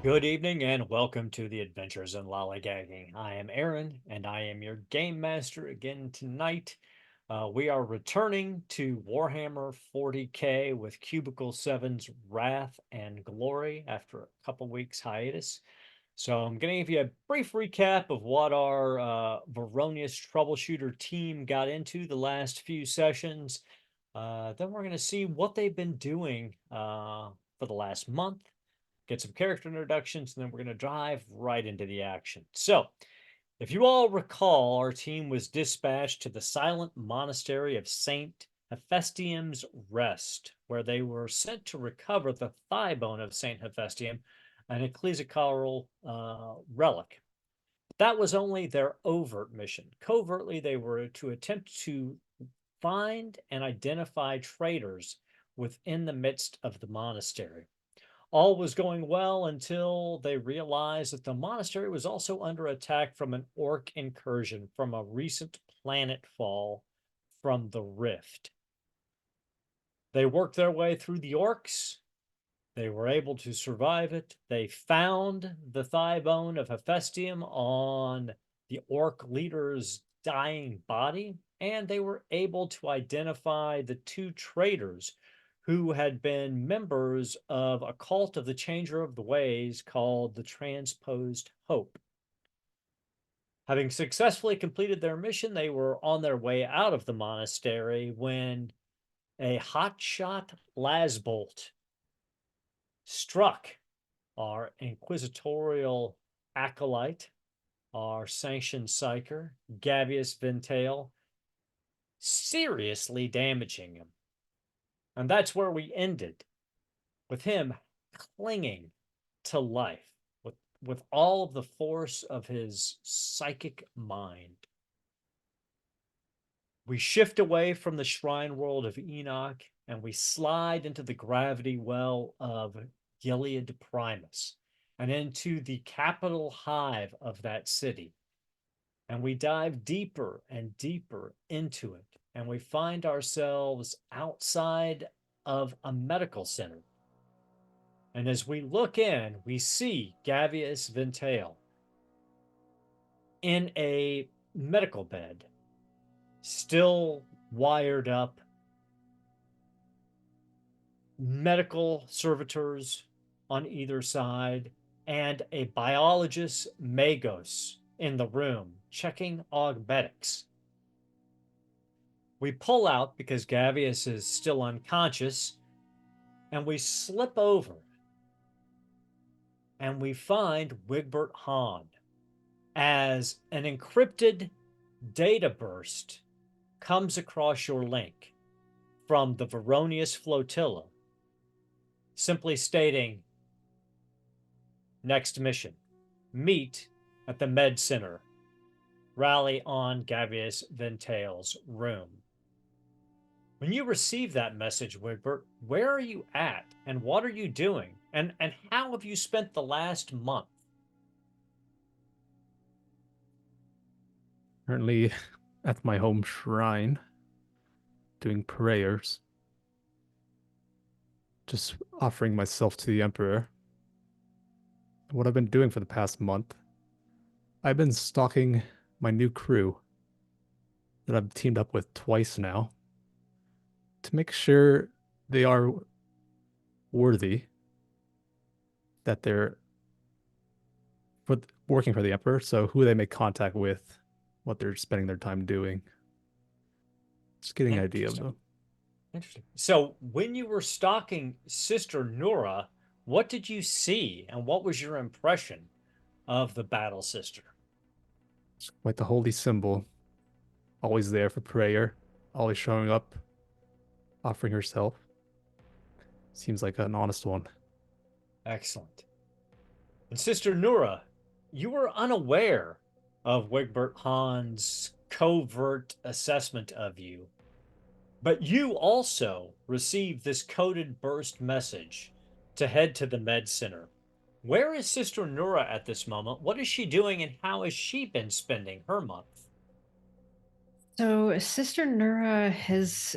Good evening and welcome to the Adventures in Lollygagging. I am Aaron and I am your game master again tonight. We are returning to Warhammer 40K with Cubicle 7's Wrath and Glory after a couple weeks hiatus. So I'm going to give you a brief recap of what our Veronius troubleshooter team got into the last few sessions. Then we're going to see what they've been doing for the last month, get some character introductions, and then we're going to dive right into the action. So, if you all recall, our team was dispatched to the silent monastery of Saint Hephaestium's Rest, where they were sent to recover the thigh bone of Saint Hephaestium, an ecclesiastical relic. That was only their overt mission. Covertly, they were to attempt to find and identify traitors within the midst of the monastery. All was going well until they realized that the monastery was also under attack from an orc incursion from a recent planetfall from the rift. They worked their way through the orcs. They were able to survive it. They found the thigh bone of Hephaestium on the orc leader's dying body, and they were able to identify the two traitors who had been members of a cult of the Changer of the Ways called the Transposed Hope. Having successfully completed their mission, they were on their way out of the monastery when a hotshot lasbolt struck our Inquisitorial Acolyte, our sanctioned psyker, Gavious Vintael, seriously damaging him. And that's where we ended, with him clinging to life with all of the force of his psychic mind. We shift away from the shrine world of Enoch and we slide into the gravity well of Gilead Primus and into the capital hive of that city. And we dive deeper and deeper into it. And we find ourselves outside of a medical center. And as we look in, we see Gavious Vintael in a medical bed, still wired up, medical servitors on either side, and a biologist Magos in the room checking augmetics. We pull out because Gavious is still unconscious, and we slip over and we find Wigbert Hahn as an encrypted data burst comes across your link from the Veronius flotilla, simply stating, next mission, meet at the med center, rally on Gavious Vintael's room. When you receive that message, Wigbert, where are you at and what are you doing? And how have you spent the last month? Currently at my home shrine doing prayers, just offering myself to the Emperor. What I've been doing for the past month, I've been stalking my new crew that I've teamed up with twice now to make sure they are worthy, that they're working for the Emperor, so who they make contact with, what they're spending their time doing. Just getting an idea of Interesting. them. Interesting. So when you were stalking Sister Nura, what did you see and what was your impression of the battle sister? Like the holy symbol, always there for prayer, always showing up, offering herself. Seems like an honest one. Excellent. And Sister Nura, you were unaware of Wigbert Hahn's covert assessment of you, but you also received this coded burst message to head to the med center. Where is Sister Nura at this moment? What is she doing and how has she been spending her month? So, Sister Nura has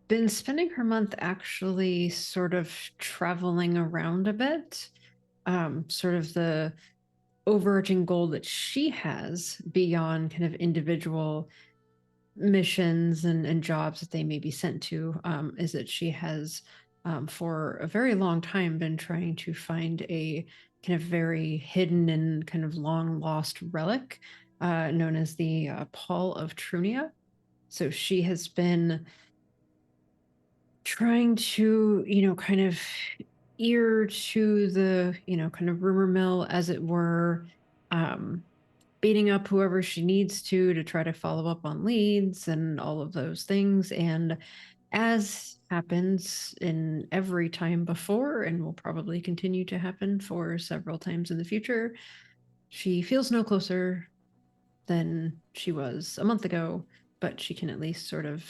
been spending her month actually sort of traveling around a bit. sort of the overarching goal that she has beyond kind of individual missions and jobs that they may be sent to, is that she has, for a very long time, been trying to find a kind of very hidden and kind of long lost relic known as the Pall of Trunia. So she has been trying to, kind of ear to the, kind of rumor mill, as it were, um, beating up whoever she needs to try to follow up on leads and all of those things. And as happens in every time before, and will probably continue to happen for several times in the future, she feels no closer than she was a month ago, but she can at least sort of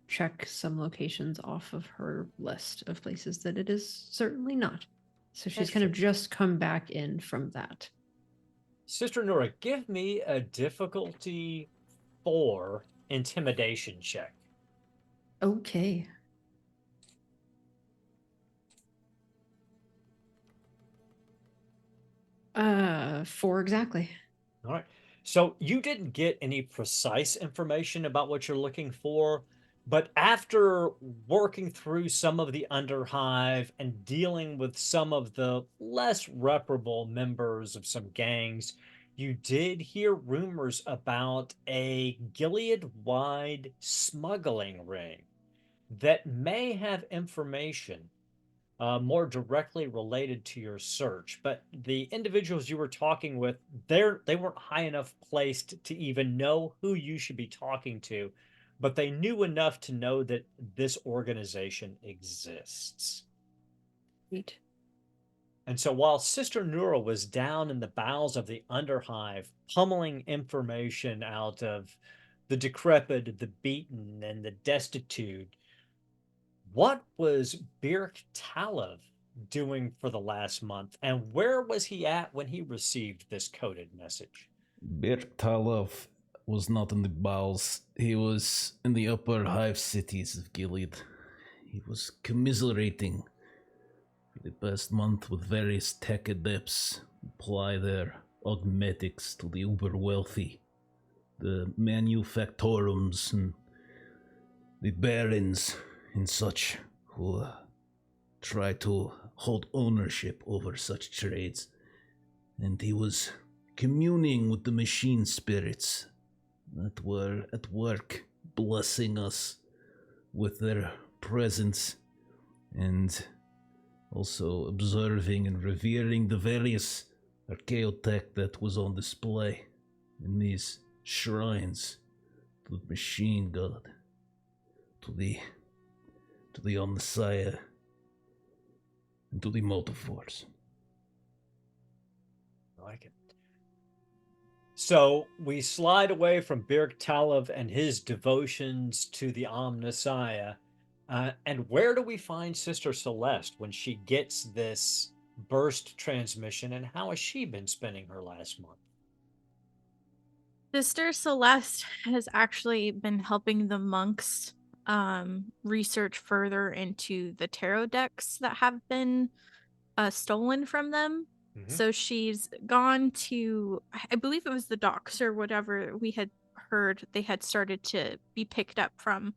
check some locations off of her list of places that it is certainly not. So she's kind of just come back in from that. Sister Nora, give me a difficulty 4 intimidation check. Okay. 4 exactly. All right. So you didn't get any precise information about what you're looking for, but after working through some of the underhive and dealing with some of the less reparable members of some gangs, you did hear rumors about a Gilead-wide smuggling ring that may have information more directly related to your search. But the individuals you were talking with, they weren't high enough placed to even know who you should be talking to, but they knew enough to know that this organization exists. Neat. And so while Sister Nura was down in the bowels of the underhive, pummeling information out of the decrepit, the beaten, and the destitute, what was Birk Talov doing for the last month, and where was he at when he received this coded message? Virtalov was not in the bowels. He was in the upper hive cities of Gilead. He was commiserating for the past month with various tech adepts who apply their augmetics to the uber wealthy, the manufactorums and the barons and such who try to hold ownership over such trades. And he was communing with the machine spirits that were at work, blessing us with their presence, and also observing and revering the various archaeotech that was on display in these shrines to the machine god, to the Omnissiah, and to the motive force. I like it. So we slide away from Birk Talov and his devotions to the Omnissiah. And where do we find Sister Celeste when she gets this burst transmission, and how has she been spending her last month? Sister Celeste has actually been helping the monks research further into the tarot decks that have been stolen from them. So she's gone to, I believe it was the docks or whatever we had heard they had started to be picked up from,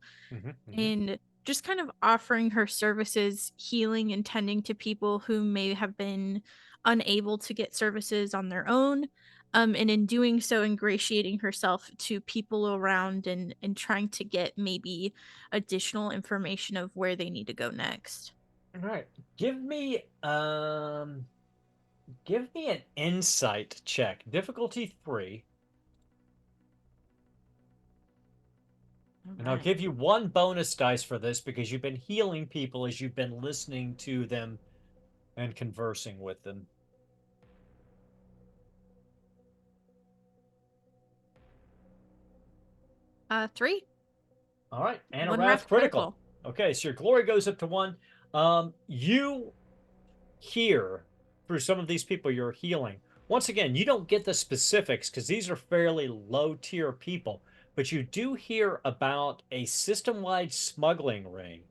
and just kind of offering her services, healing and tending to people who may have been unable to get services on their own. And in doing so, ingratiating herself to people around and trying to get maybe additional information of where they need to go next. All right. Give me an insight check. Difficulty 3. And I'll give you 1 bonus dice for this because you've been healing people as you've been listening to them and conversing with them. 3. All right, and a 1 wrath critical. critical. Okay, so your glory goes up to 1. You hear through some of these people you're healing. Once again, you don't get the specifics because these are fairly low tier people, but you do hear about a system-wide smuggling ring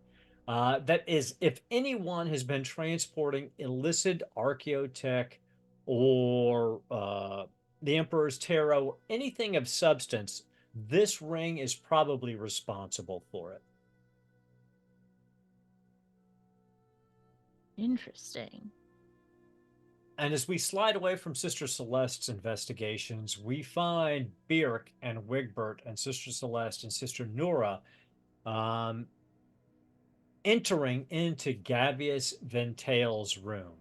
that is, if anyone has been transporting illicit archaeotech or the Emperor's Tarot, or anything of substance, this ring is probably responsible for it. Interesting. And as we slide away from Sister Celeste's investigations, we find Birk and Wigbert and Sister Celeste and Sister Nura entering into Gavious Vintael's room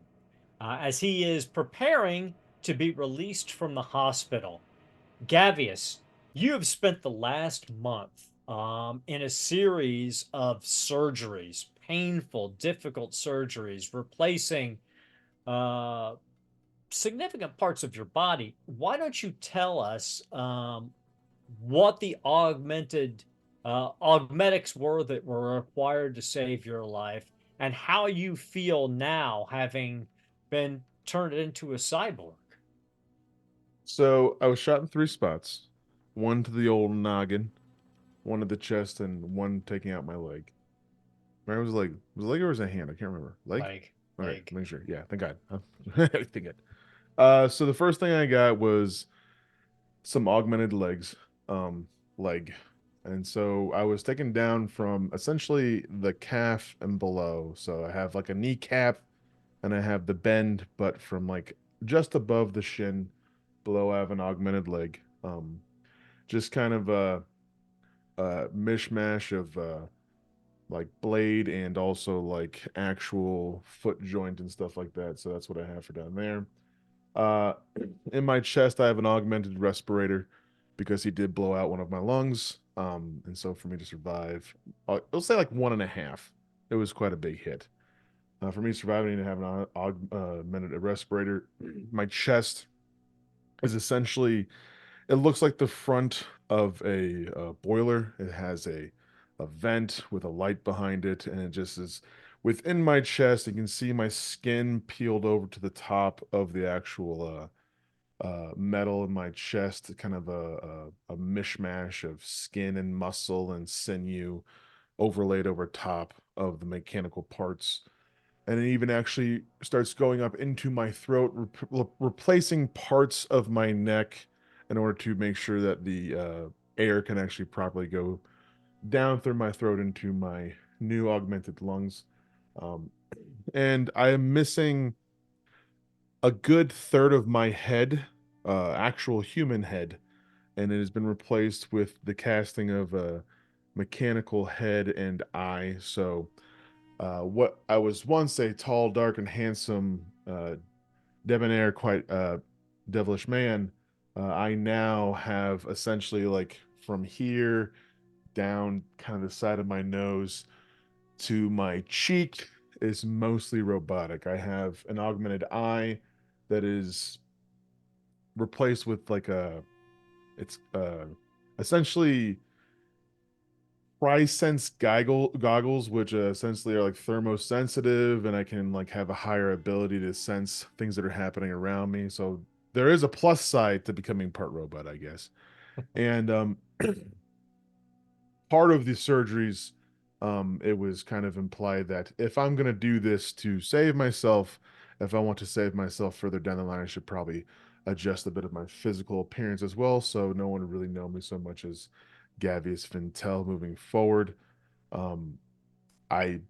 as he is preparing to be released from the hospital. Gavious, you have spent the last month in a series of surgeries, painful, difficult surgeries, replacing significant parts of your body. Why don't you tell us what the augmetics were that were required to save your life, and how you feel now having been turned into a cyborg? So I was shot in 3 spots. One to the old noggin, one to the chest, and one taking out my leg. Right? Was it leg or was it a hand? I can't remember. Leg? Okay, Leg. make sure. Yeah, thank God. Thank God. So the first thing I got was some augmented leg. And so I was taken down from essentially the calf and below. So I have like a kneecap and I have the bend, but from like just above the shin below I have an augmented leg. Just kind of a mishmash of like blade and also like actual foot joint and stuff like that. So that's what I have for down there. Uh, in my chest, I have an augmented respirator because he did blow out one of my lungs. And so for me to survive, I'll say like 1.5. It was quite a big hit. For me surviving to have an augmented respirator, my chest is essentially, it looks like the front of a boiler. It has a vent with a light behind it, and it just is within my chest. You can see my skin peeled over to the top of the actual metal in my chest, kind of a mishmash of skin and muscle and sinew overlaid over top of the mechanical parts. And it even actually starts going up into my throat, replacing parts of my neck in order to make sure that the air can actually properly go down through my throat into my new augmented lungs. Um, and I am missing a good third of my head, actual human head, and it has been replaced with the casting of a mechanical head and eye. So, what I was once a tall, dark, and handsome, debonair, quite devilish man, I now have essentially like from here down, kind of the side of my nose to my cheek is mostly robotic. I have an augmented eye that is replaced with like it's essentially Sense goggles, which essentially are like thermosensitive, and I can like have a higher ability to sense things that are happening around me. So there is a plus side to becoming part robot, I guess. And part of the surgeries, it was kind of implied that if I'm gonna do this to save myself, if I want to save myself further down the line, I should probably adjust a bit of my physical appearance as well, so no one would really know me so much as Gavious Vintael moving forward. Um, I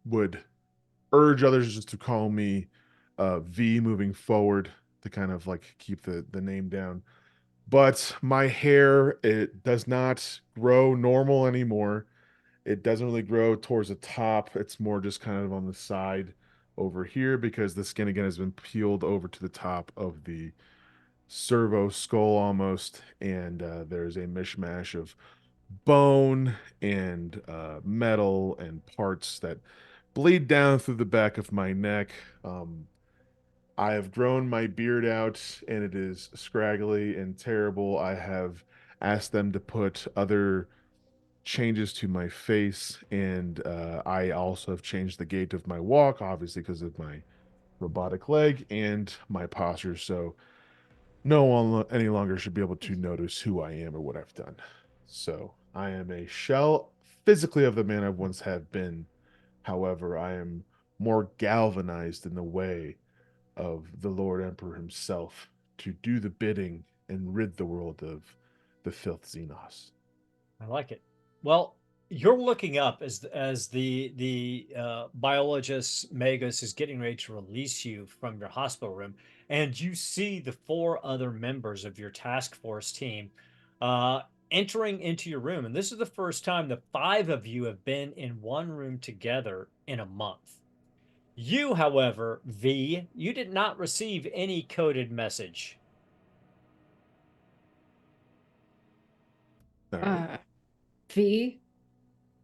would urge others just to call me V moving forward to kind of like keep the name down. But my hair, it does not grow normal anymore. It doesn't really grow towards the top. It's more just kind of on the side over here because the skin again has been peeled over to the top of the servo skull almost, and there's a mishmash of bone and metal and parts that bleed down through the back of my neck. I have grown my beard out and it is scraggly and terrible. I have asked them to put other changes to my face, and I also have changed the gait of my walk, obviously because of my robotic leg and my posture. So no one any longer should be able to notice who I am or what I've done. So I am a shell physically of the man I once have been. However, I am more galvanized in the way of the Lord Emperor himself to do the bidding and rid the world of the filth Xenos. I like it. Well, you're looking up as the biologist Magus is getting ready to release you from your hospital room, and you see the 4 other members of your task force team entering into your room. And this is the first time the 5 of you have been in one room together in a month. You, however, V, you did not receive any coded message. All right. V,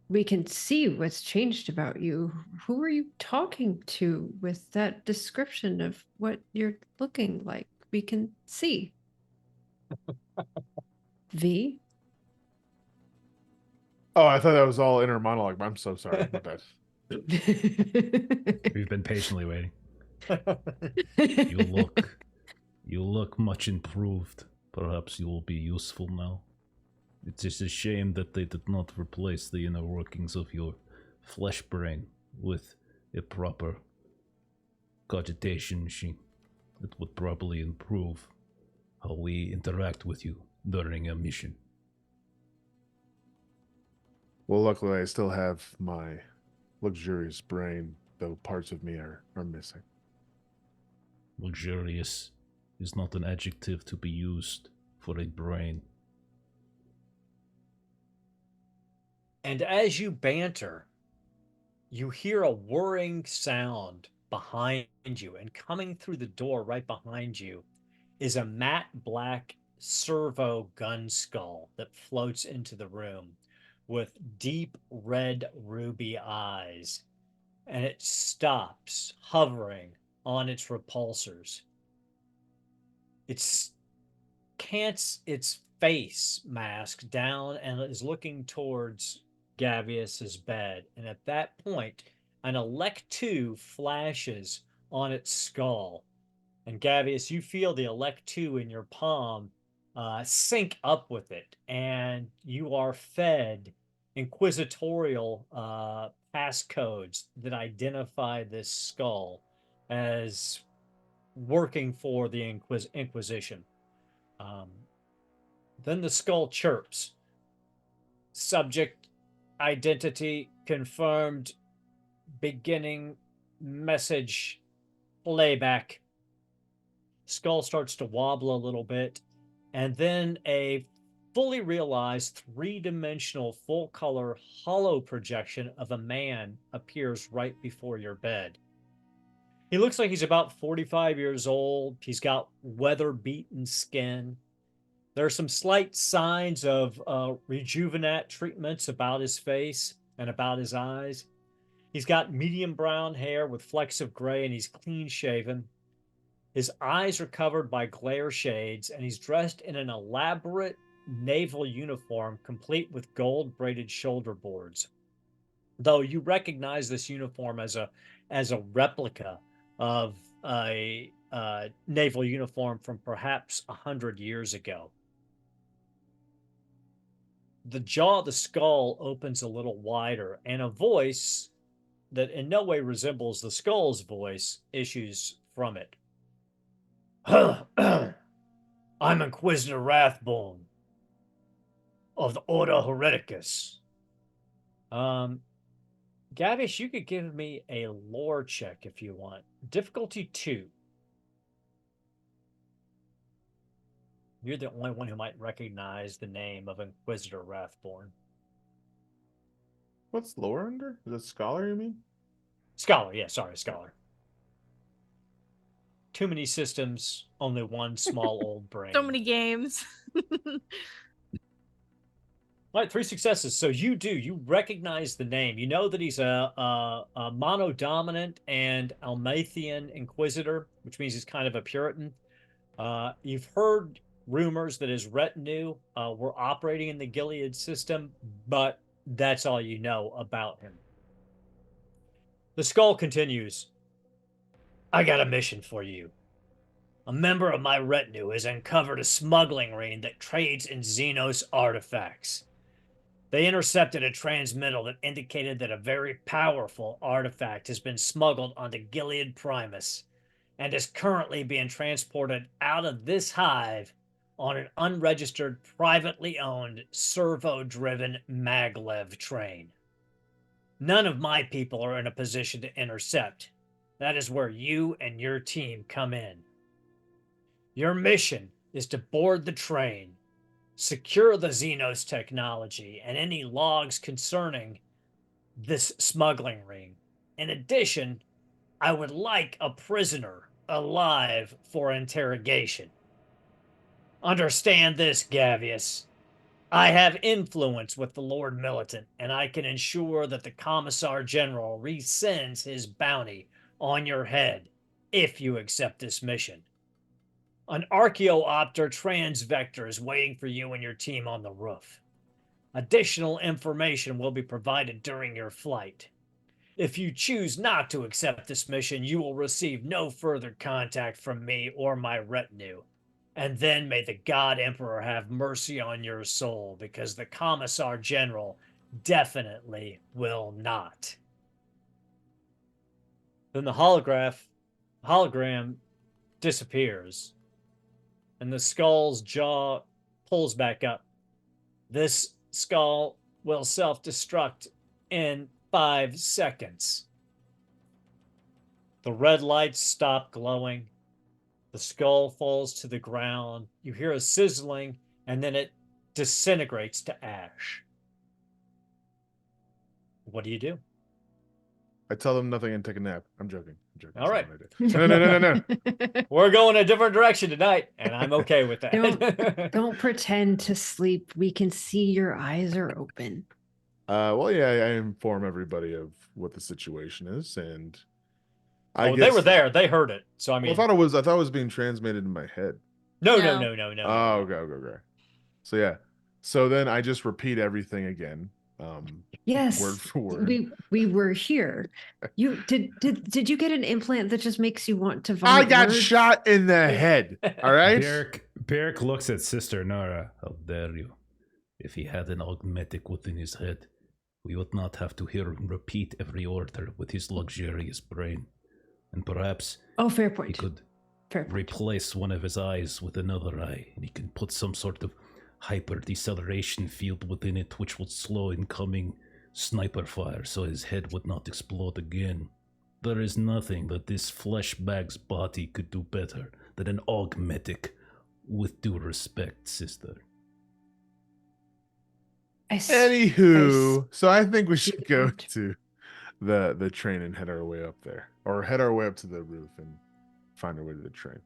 we can see what's changed about you. Who are you talking to with that description of what you're looking like? We can see. V? Oh, I thought that was all inner monologue. I'm so sorry. My bad. We've been patiently waiting. You look much improved. Perhaps you will be useful now. It is a shame that they did not replace the inner workings of your flesh brain with a proper cogitation machine that would probably improve how we interact with you during a mission. Well, luckily, I still have my luxurious brain, though parts of me are missing. Luxurious is not an adjective to be used for a brain. And as you banter, you hear a whirring sound behind you, and coming through the door right behind you is a matte black servo gun skull that floats into the room with deep red ruby eyes, and it stops hovering on its repulsors. It cants its face mask down and is looking towards Gavious's bed. And at that point, an Elect 2 flashes on its skull. And Gavious, you feel the Elect 2 in your palm sync up with it. And you are fed Inquisitorial passcodes that identify this skull as working for the Inquisition. Then the skull chirps. Subject identity confirmed. Beginning message playback. Skull starts to wobble a little bit, and then a fully realized 3-dimensional full-color hollow projection of a man appears right before your bed. He looks like he's about 45 years old. He's got weather-beaten skin. There are some slight signs of rejuvenate treatments about his face and about his eyes. He's got medium brown hair with flecks of gray, and he's clean shaven. His eyes are covered by glare shades, and he's dressed in an elaborate naval uniform complete with gold braided shoulder boards. Though you recognize this uniform as a replica of a naval uniform from perhaps 100 years ago. The jaw of the skull opens a little wider, and a voice that in no way resembles the skull's voice issues from it. I'm Inquisitor Wrathbone of the Order Hereticus. Gavious, you could give me a lore check if you want. Difficulty 2. You're the only one who might recognize the name of Inquisitor Wrathborn. What's lore under? Is it scholar, you mean? Scholar, yeah, sorry, scholar. Too many systems, only one small old brain. So many games. All right, 3 successes. So you recognize the name. You know that he's a mono-dominant and Almathian Inquisitor, which means he's kind of a Puritan. You've heard rumors that his retinue were operating in the Gilead system, but that's all you know about him. The skull continues. I got a mission for you. A member of my retinue has uncovered a smuggling ring that trades in Xenos artifacts. They intercepted a transmittal that indicated that a very powerful artifact has been smuggled onto Gilead Primus. and is currently being transported out of this hive on an unregistered, privately owned, servo-driven maglev train. None of my people are in a position to intercept. That is where you and your team come in. Your mission is to board the train, secure the Xenos technology, and any logs concerning this smuggling ring. In addition, I would like a prisoner alive for interrogation. Understand this, Gavious. I have influence with the Lord Militant, and I can ensure that the Commissar General rescinds his bounty on your head if you accept this mission. An Archaeopter transvector is waiting for you and your team on the roof. Additional information will be provided during your flight. If you choose not to accept this mission, you will receive no further contact from me or my retinue. And then may the God Emperor have mercy on your soul, because the Commissar General definitely will not. Then the hologram disappears, and the skull's jaw pulls back up. This skull will self-destruct in 5 seconds. The red lights stop glowing. The skull falls to the ground. You hear a sizzling, and then it disintegrates to ash. What do you do? I tell them nothing and take a nap. I'm joking. All right. No. We're going a different direction tonight, and I'm okay with that. Don't pretend to sleep. We can see your eyes are open. Well, yeah, I inform everybody of what the situation is, and they were there. They heard it. So I mean, I thought it was being transmitted in my head. No. Oh, okay. So yeah. So then I just repeat everything again. Yes, word for word. We were here. You did you get an implant that just makes you want to vomit? I got words? shot in the head. All right. Beric looks at Sister Nora. How dare you? If he had an augmetic within his head, we would not have to hear him repeat every order with his luxurious brain. And perhaps fair point. He could fair point. replace one of his eyes with another eye, and he can put some sort of hyper deceleration field within it, which would slow incoming sniper fire so his head would not explode again. There is nothing that this flesh bag's body could do better than an augmetic, with due respect, sister. Anywho, so I think we should go to the train and head our way up there, or head our way up to the roof and find our way to the train.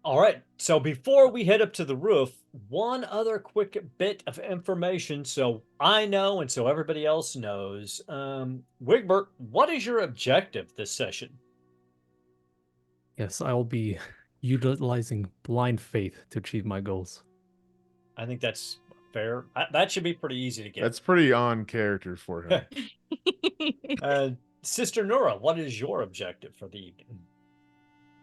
All right. So before we head up to the roof, one other quick bit of information so I know and so everybody else knows. Wigbert, what is your objective this session? Yes, I will be utilizing blind faith to achieve my goals. I think that's fair. That should be pretty easy to get. That's pretty on character for him. Sister Nora, what is your objective for the evening?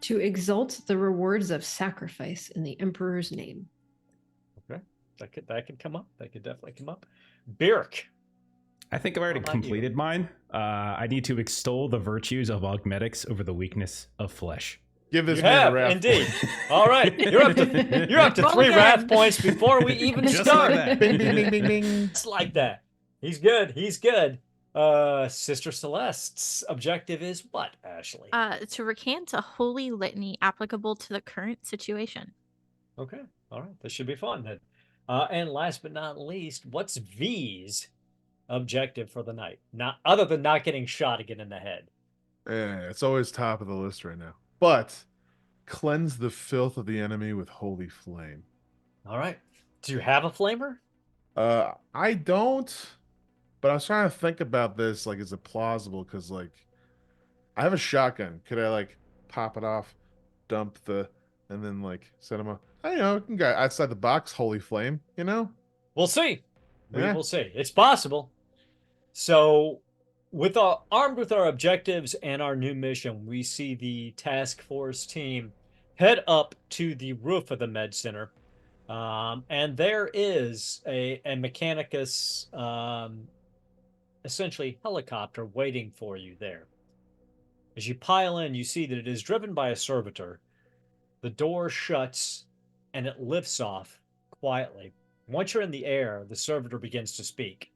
To exalt the rewards of sacrifice in the Emperor's name. Okay, that could come up. That could definitely come up. Beric. I think I've already completed mine. I need to extol the virtues of augmetics over the weakness of flesh. Give this you man have, a wrath indeed. point. All right, you're up to 3 wrath points before we even Just start. like that. Bing, bing, bing, bing, bing. It's like that. He's good. Sister Celeste's objective is what, Ashley? To recant a holy litany applicable to the current situation. Okay. All right. This should be fun then. And last but not least, what's V's objective for the night? Not other than not getting shot again in the head. Yeah, it's always top of the list right now. But cleanse the filth of the enemy with holy flame. All right. Do you have a flamer? I don't. But I was trying to think about this, like, is it plausible? Because, like, I have a shotgun. Could I, like, pop it off, dump and then, like, set them up? I know, can go outside the box, holy flame, you know? We'll see. We Yeah. will see. It's possible. So, armed with our objectives and our new mission, we see the task force team head up to the roof of the med center. And there is a Mechanicus, essentially helicopter waiting for you there. As you pile in, you see that it is driven by a servitor. The door shuts and it lifts off quietly. Once you're in the air, the servitor begins to speak.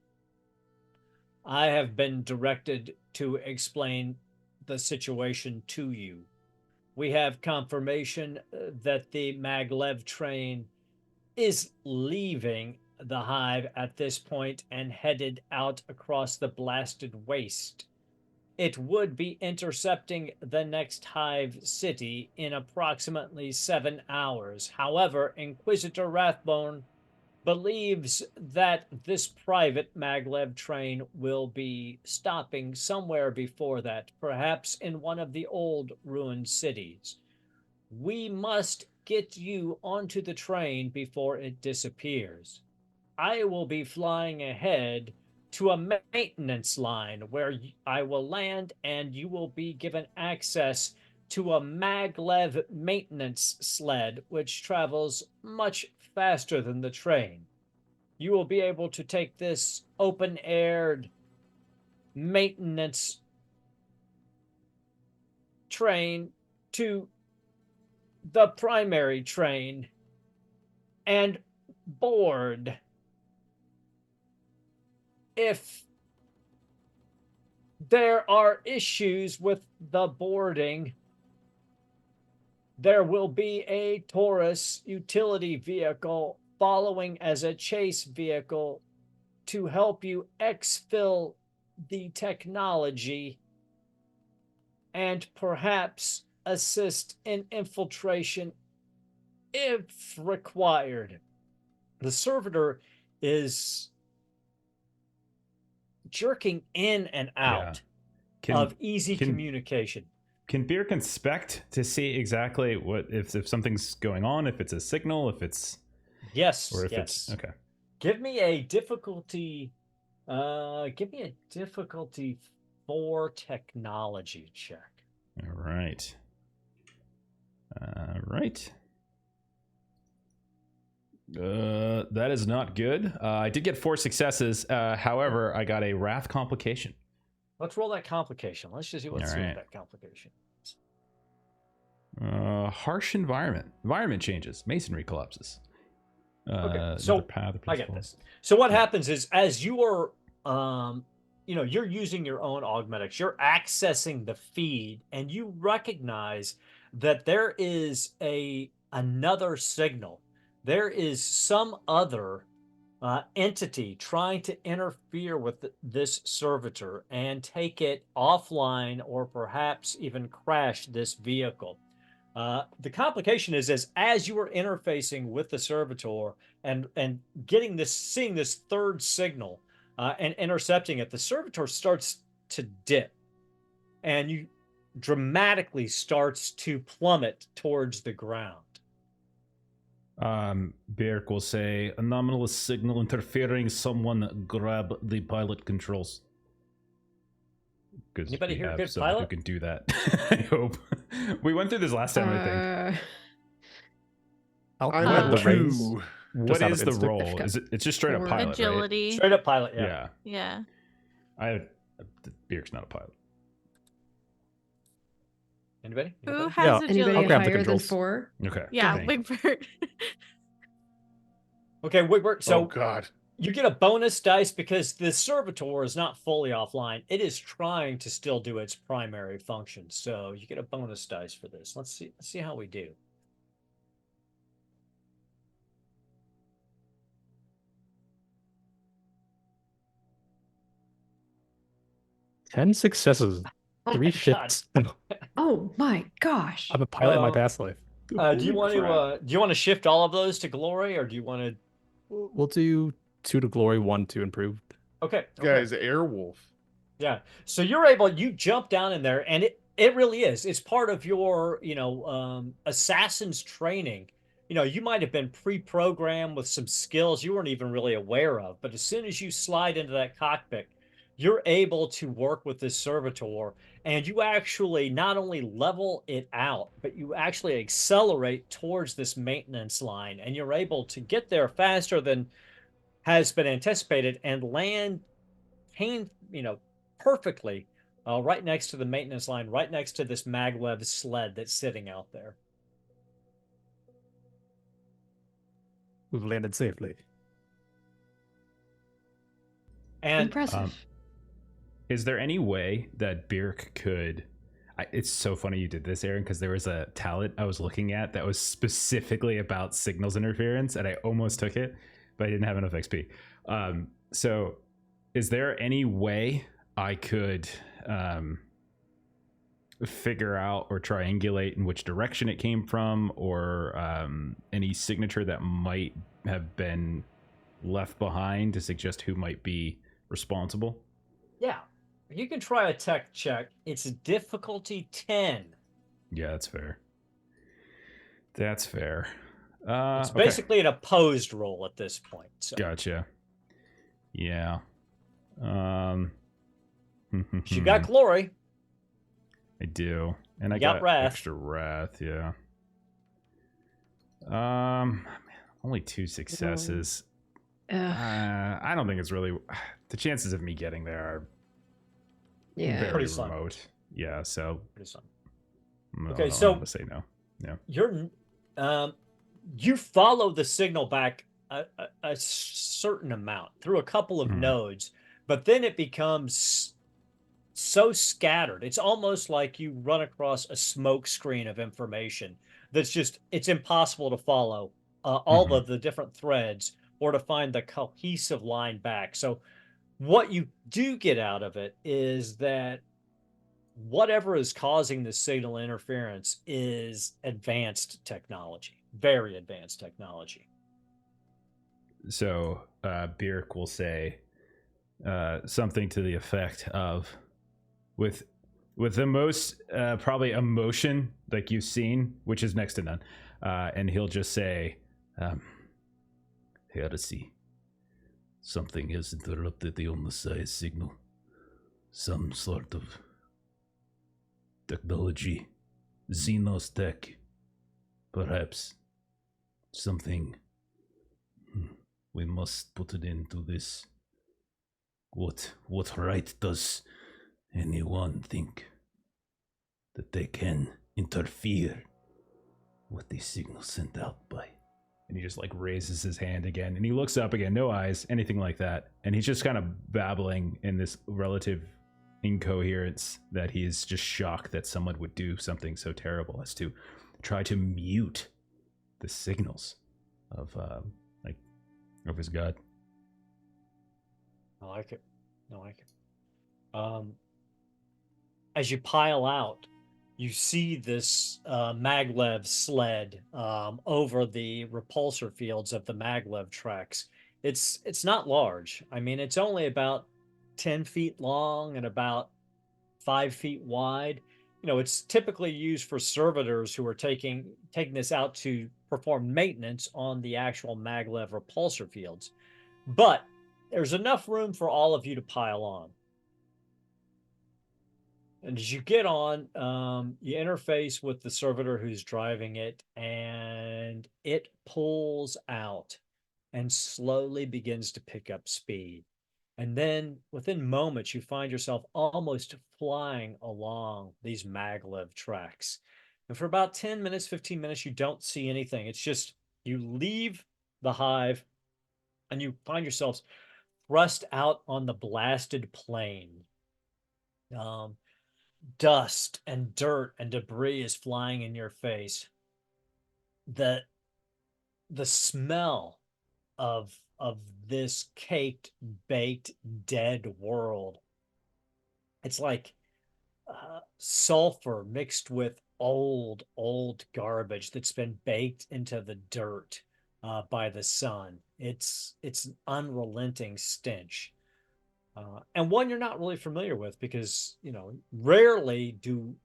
I have been directed to explain the situation to you. We have confirmation that the maglev train is leaving the hive at this point and headed out across the blasted waste. It would be intercepting the next hive city in approximately 7 hours. However, Inquisitor Rathbone believes that this private maglev train will be stopping somewhere before that, perhaps in one of the old ruined cities. We must get you onto the train before it disappears. I will be flying ahead to a maintenance line where I will land, and you will be given access to a maglev maintenance sled, which travels much faster than the train. You will be able to take this open-aired maintenance train to the primary train and board. If there are issues with the boarding, there will be a Taurus utility vehicle following as a chase vehicle to help you exfil the technology and perhaps assist in infiltration if required. The servitor is jerking in and out of easy communication. Can Birk inspect to see exactly what if something's going on, if it's a signal, if it's yes, or if yes. it's okay. Give me a difficulty. Give me a difficulty 4 technology check. All right. Right. That is not good. I did get 4 successes. However, I got a wrath complication. Let's roll that complication. Let's just see what's All right. that complication. Harsh environment. Environment changes. Masonry collapses. Okay, so path I get this. So what happens is, as you are, you're using your own augmetics, you're accessing the feed, and you recognize that there is another signal. There is some other entity trying to interfere with this servitor and take it offline, or perhaps even crash this vehicle. The complication is as you are interfacing with the servitor and seeing this third signal and intercepting it, the servitor starts to dip, and you dramatically starts to plummet towards the ground. Birk will say, anomalous signal interfering. Someone grab the pilot controls. Because Anybody we here have good someone pilot? who can do that. I hope. We went through this last time, I think. I'll I'm grab at the reins. 2. What out of is the instinct. role? Is it's just straight up Or pilot, Agility. Straight up pilot, right? Yeah. Birk's not a pilot. Anybody? Who Anybody? has Yeah. agility? I'll Anybody grab the higher than controls. 4? Okay. Yeah, thank you. Wigbert. Okay, Wigbert, so Oh God. you get a bonus dice because the servitor is not fully offline. It is trying to still do its primary function. So you get a bonus dice for this. Let's see how we do. Ten successes. Oh 3 my God. shifts. Oh my gosh. I'm a pilot in my past life. Do you want to shift all of those to glory, or do you want to? We'll do 2 to glory, 1 to improved. Okay, Guys, Airwolf. Yeah. So you jump down in there, and it really is. It's part of your, assassin's training. You might have been pre-programmed with some skills you weren't even really aware of, but as soon as you slide into that cockpit, you're able to work with this servitor, and you actually not only level it out, but you actually accelerate towards this maintenance line, and you're able to get there faster than has been anticipated and land perfectly right next to the maintenance line, right next to this maglev sled that's sitting out there. We've landed safely. And Impressive. Is there any way that Birk could... it's so funny you did this, Aaron, because there was a talent I was looking at that was specifically about signals interference, and I almost took it, but I didn't have enough XP. So is there any way I could figure out or triangulate in which direction it came from, or any signature that might have been left behind to suggest who might be responsible? yeah, you can try a tech check. It's difficulty 10. Yeah, that's fair. That's fair. It's Okay. basically an opposed roll at this point. So. Gotcha. Yeah. You got glory. I do. And I got got wrath. extra wrath, yeah. Only 2 successes. I don't think it's really... The chances of me getting there are very Pretty slim. remote. Yeah, so... Pretty slim. Okay, Okay, so... I'm gonna say no. Yeah. You're... you follow the signal back a certain amount through a couple of nodes, but then it becomes so scattered. It's almost like you run across a smoke screen of information that's just, it's impossible to follow all of the different threads or to find the cohesive line back. So what you do get out of it is that whatever is causing the signal interference is advanced technology, very advanced technology. So Birk will say something to the effect of, with the most probably emotion like you've seen, which is next to none, and he'll just say, heresy. Something has interrupted the Omniscience signal. Some sort of technology. Xenos tech. Perhaps. Something. We must put it into this. What right does anyone think that they can interfere with the signal sent out by? And he just like raises his hand again, and he looks up again, no eyes, anything like that. And he's just kind of babbling in this relative incoherence that he is just shocked that someone would do something so terrible as to try to mute the signals of his god. I like it. I like it. As you pile out, you see this maglev sled over the repulsor fields of the maglev tracks. It's not large. I mean, it's only about 10 feet long and about 5 feet wide. You know, it's typically used for servitors who are taking this out to perform maintenance on the actual maglev repulsor fields. But there's enough room for all of you to pile on. And as you get on, you interface with the servitor who's driving it, and it pulls out and slowly begins to pick up speed. And then within moments, you find yourself almost flying along these maglev tracks. And for about 10 minutes, 15 minutes, you don't see anything. It's just you leave the hive and you find yourselves thrust out on the blasted plain. Dust and dirt and debris is flying in your face. The smell of this caked, baked, dead world. It's like sulfur mixed with old garbage that's been baked into the dirt by the sun. It's an unrelenting stench. And one you're not really familiar with because, you know, rarely do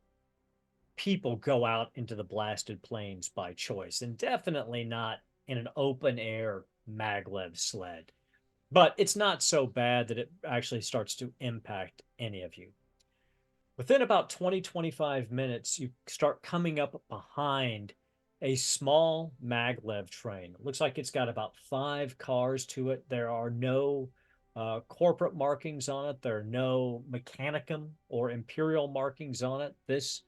people go out into the blasted plains by choice, and definitely not in an open air maglev sled. But it's not so bad that it actually starts to impact any of you. Within about 20-25 minutes, you start coming up behind a small maglev train. It looks like it's got about 5 cars to it. There are no corporate markings on it. There are no Mechanicum or Imperial markings on it. This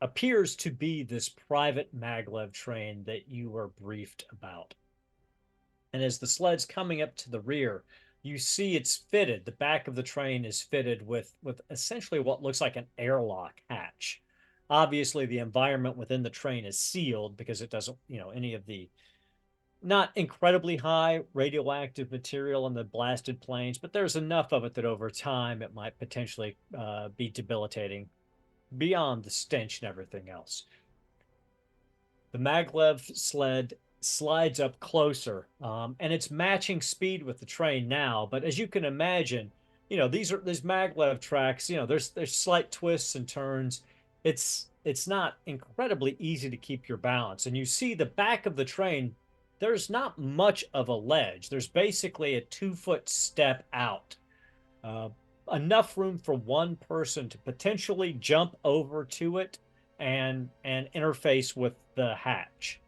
appears to be this private maglev train that you were briefed about. And as the sled's coming up to the rear, you see it's fitted. The back of the train is fitted with essentially what looks like an airlock hatch. Obviously, the environment within the train is sealed because it doesn't, any of the not incredibly high radioactive material in the blasted planes, but there's enough of it that over time it might potentially be debilitating beyond the stench and everything else. The maglev sled slides up closer, and it's matching speed with the train now. But as you can imagine, these maglev tracks. There's slight twists and turns. It's not incredibly easy to keep your balance. And you see the back of the train. There's not much of a ledge. There's basically a 2-foot step out. Enough room for one person to potentially jump over to it and interface with the hatch.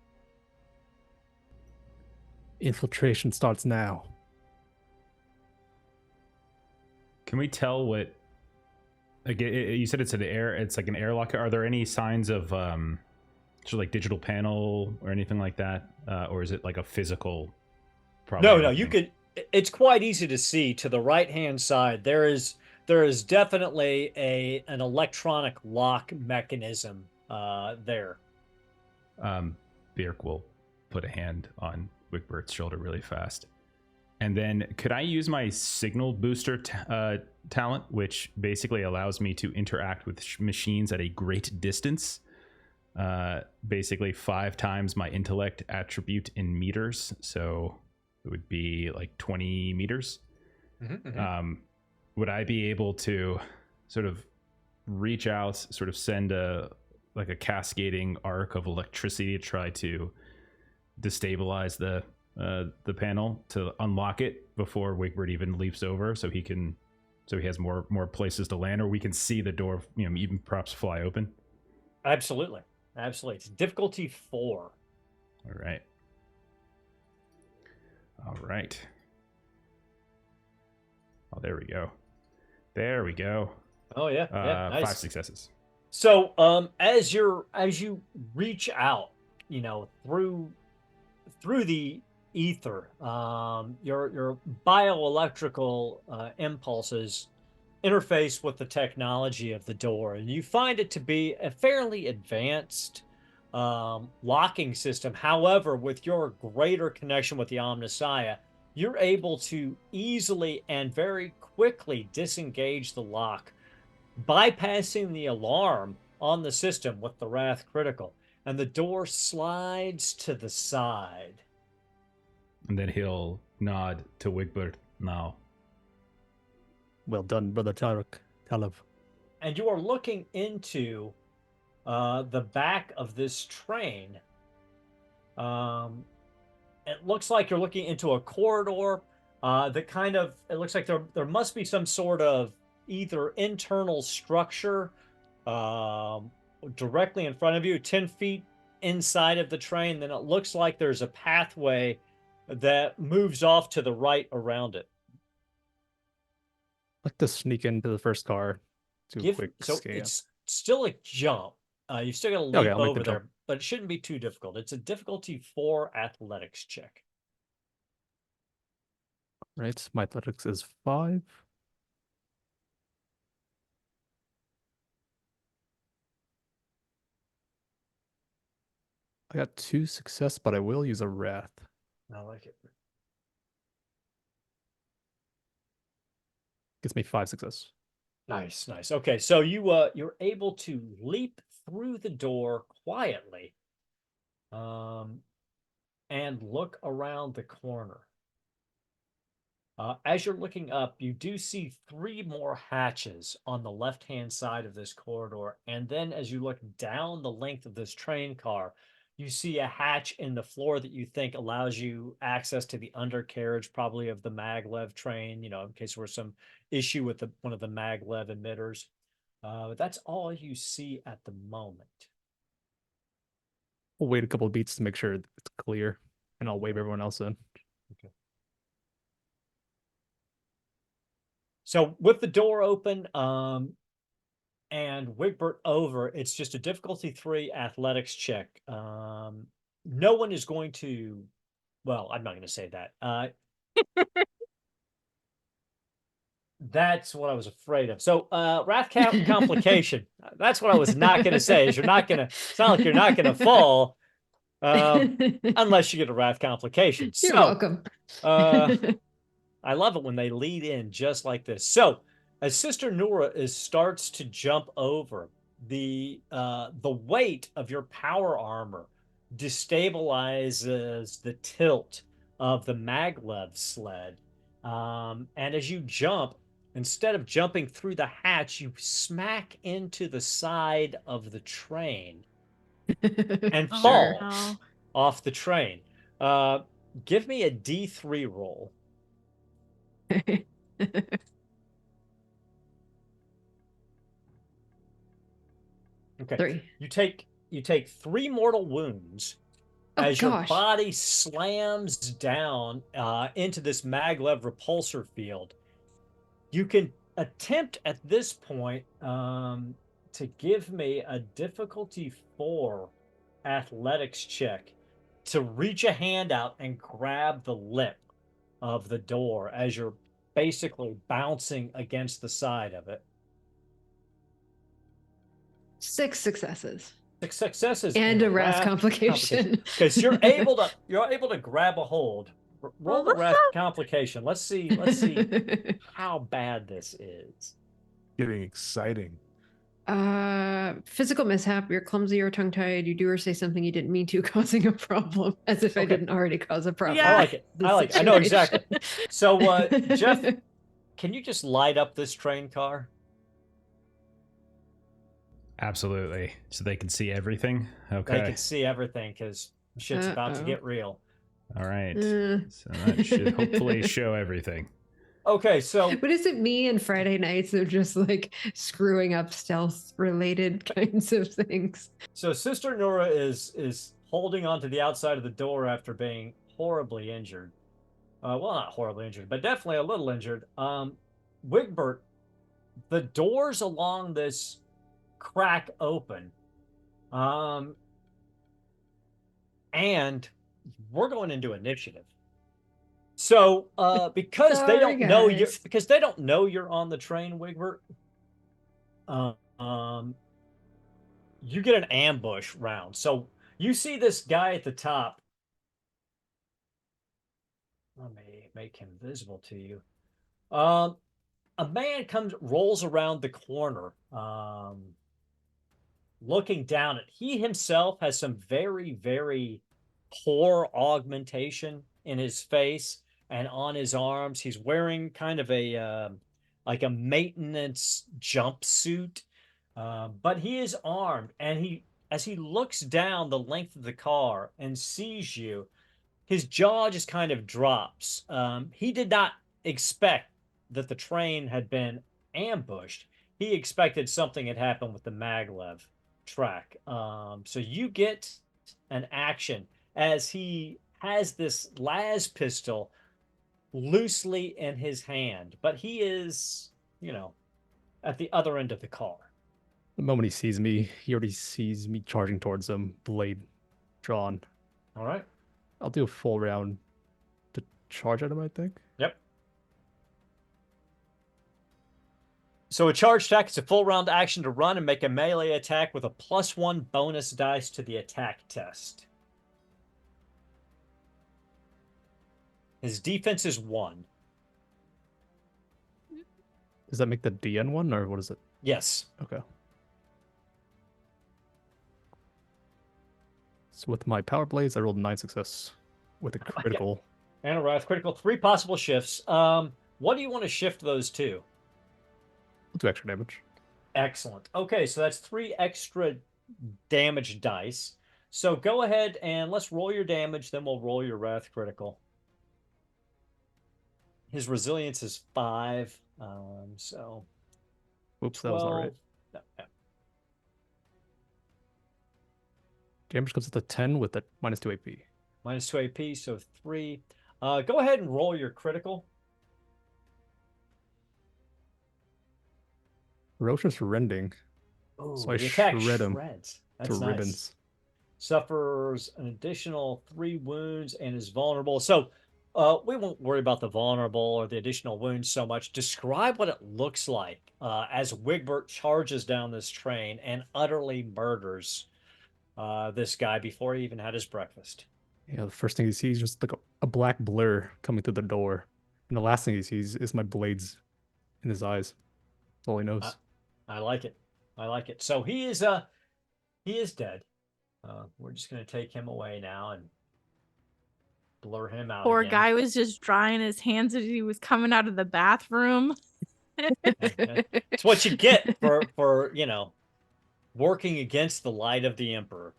Infiltration starts now. Can we tell what? Like you said, it's like an airlock. Are there any signs of sort of like digital panel or anything like that, or is it like a physical? No. You could. It's quite easy to see to the right-hand side. There is definitely an electronic lock mechanism there. Bjerk will put a hand on Wigbert's shoulder really fast. And then could I use my signal booster talent, which basically allows me to interact with machines at a great distance? Basically 5 times my intellect attribute in meters. So it would be like 20 meters. Would I be able to sort of reach out, sort of send a cascading arc of electricity to try to destabilize the panel to unlock it before Wigbert even leaps over, so he has more places to land, or we can see the door, even perhaps fly open? Absolutely. It's difficulty 4. All right. Oh, there we go. Oh yeah, nice. 5 successes. So as you reach out, through the ether, your bioelectrical impulses interface with the technology of the door, and you find it to be a fairly advanced locking system. However, with your greater connection with the Omnissiah, you're able to easily and very quickly disengage the lock, bypassing the alarm on the system with the Wrath critical, and the door slides to the side. And then he'll nod to Wigbert now. Well done, Brother Talib. And you are looking into the back of this train. It looks like you're looking into a corridor it looks like there must be some sort of either internal structure directly in front of you, 10 feet inside of the train. Then it looks like there's a pathway that moves off to the right around it. I'd like to sneak into the first car. Do a quick scan. It's still a jump. You still got to leap over there, but it shouldn't be too difficult. It's a difficulty 4 athletics check. Right, my athletics is 5. I got 2 success, but I will use a wrath. I like it. Gets me 5 success. Nice. Okay, so you're able to leap through the door quietly, and look around the corner. As you're looking up, you do see 3 more hatches on the left-hand side of this corridor, and then as you look down the length of this train car, you see a hatch in the floor that you think allows you access to the undercarriage, probably of the maglev train, in case there was some issue with one of the maglev emitters. But that's all you see at the moment. We'll wait a couple of beats to make sure it's clear, and I'll wave everyone else in. Okay. So with the door open, and Wigbert over, it's just a difficulty 3 athletics check. No one is going to. Well, I'm not going to say that. That's what I was afraid of. So, wrath complication. That's what I was not going to say. Is you're not going to. It's not like you're not going to fall, unless you get a wrath complication. You're So, welcome. I love it when they lead in just like this. So, as Sister Nura starts to jump over, the weight of your power armor destabilizes the tilt of the maglev sled. And as you jump, instead of jumping through the hatch, you smack into the side of the train and fall no. off the train. Give me a D3 roll. Okay. 3. You take 3 mortal wounds as your body slams down into this maglev repulsor field. You can attempt at this point to give me a difficulty 4 athletics check to reach a hand out and grab the lip of the door as you're basically bouncing against the side of it. 6 successes. 6 successes And a wrath complication. Because you're able to grab a hold. Roll the wrath complication. Let's see how bad this is. Getting exciting. Physical mishap. You're clumsy or tongue-tied. You do or say something you didn't mean to, causing a problem. As if I didn't already cause a problem. Yeah. I like it. I know exactly. So, Jeff, can you just light up this train car? Absolutely. So they can see everything? Okay. They can see everything because shit's about to get real. All right. So that should hopefully show everything. Okay, so... But is it me and Friday nights of just like screwing up stealth-related kinds of things? So Sister Nura is holding onto the outside of the door after being horribly injured. Well, not horribly injured, but definitely a little injured. Wigbert, the doors along this crack open, and we're going into initiative. So because Sorry, they don't know guys. you're on the train, Wigbert, you get an ambush round. So you see this guy at the top. Let me make him visible to you. A man rolls around the corner, looking down at. He himself has some very, very poor augmentation in his face and on his arms. He's wearing kind of a like a maintenance jumpsuit, but he is armed. And as he looks down the length of the car and sees you, his jaw just kind of drops. He did not expect that the train had been ambushed. He expected something had happened with the maglev track. So you get an action as he has this las pistol loosely in his hand, but he is, at the other end of the car. The moment he sees me, he already sees me charging towards him, blade drawn. All right. I'll do a full round to charge at him, I think. Yep. So a charge attack is a full round action to run and make a melee attack with a +1 bonus dice to the attack test. His defense is 1. Does that make the DN one, or what is it? Yes. Okay. So with my power blades, I rolled 9 success with a critical. Yeah. And a wrath critical. 3 possible shifts. What do you want to shift those to? I'll do extra damage. Excellent. Okay, so that's 3 extra damage dice. So go ahead and let's roll your damage, then we'll roll your wrath critical. His resilience is 5. So. Oops, 12. That was not right. No. Damage comes at the 10 with a -2 AP. -2 AP, so 3. Go ahead and roll your critical. Ferocious rending. Oh, So I the attack shred him shreds. to That's nice. ribbons. That's suffers an additional 3 wounds and is vulnerable. So we won't worry about the vulnerable or the additional wounds so much. Describe what it looks like as Wigbert charges down this train and utterly murders this guy before he even had his breakfast. Yeah, the first thing he sees is just like a black blur coming through the door. And the last thing he sees is my blades in his eyes. That's all he knows. I like it. I like it. So he is dead. We're just going to take him away now and blur him out Poor again. guy was just drying his hands as he was coming out of the bathroom. It's what you get for working against the light of the Emperor.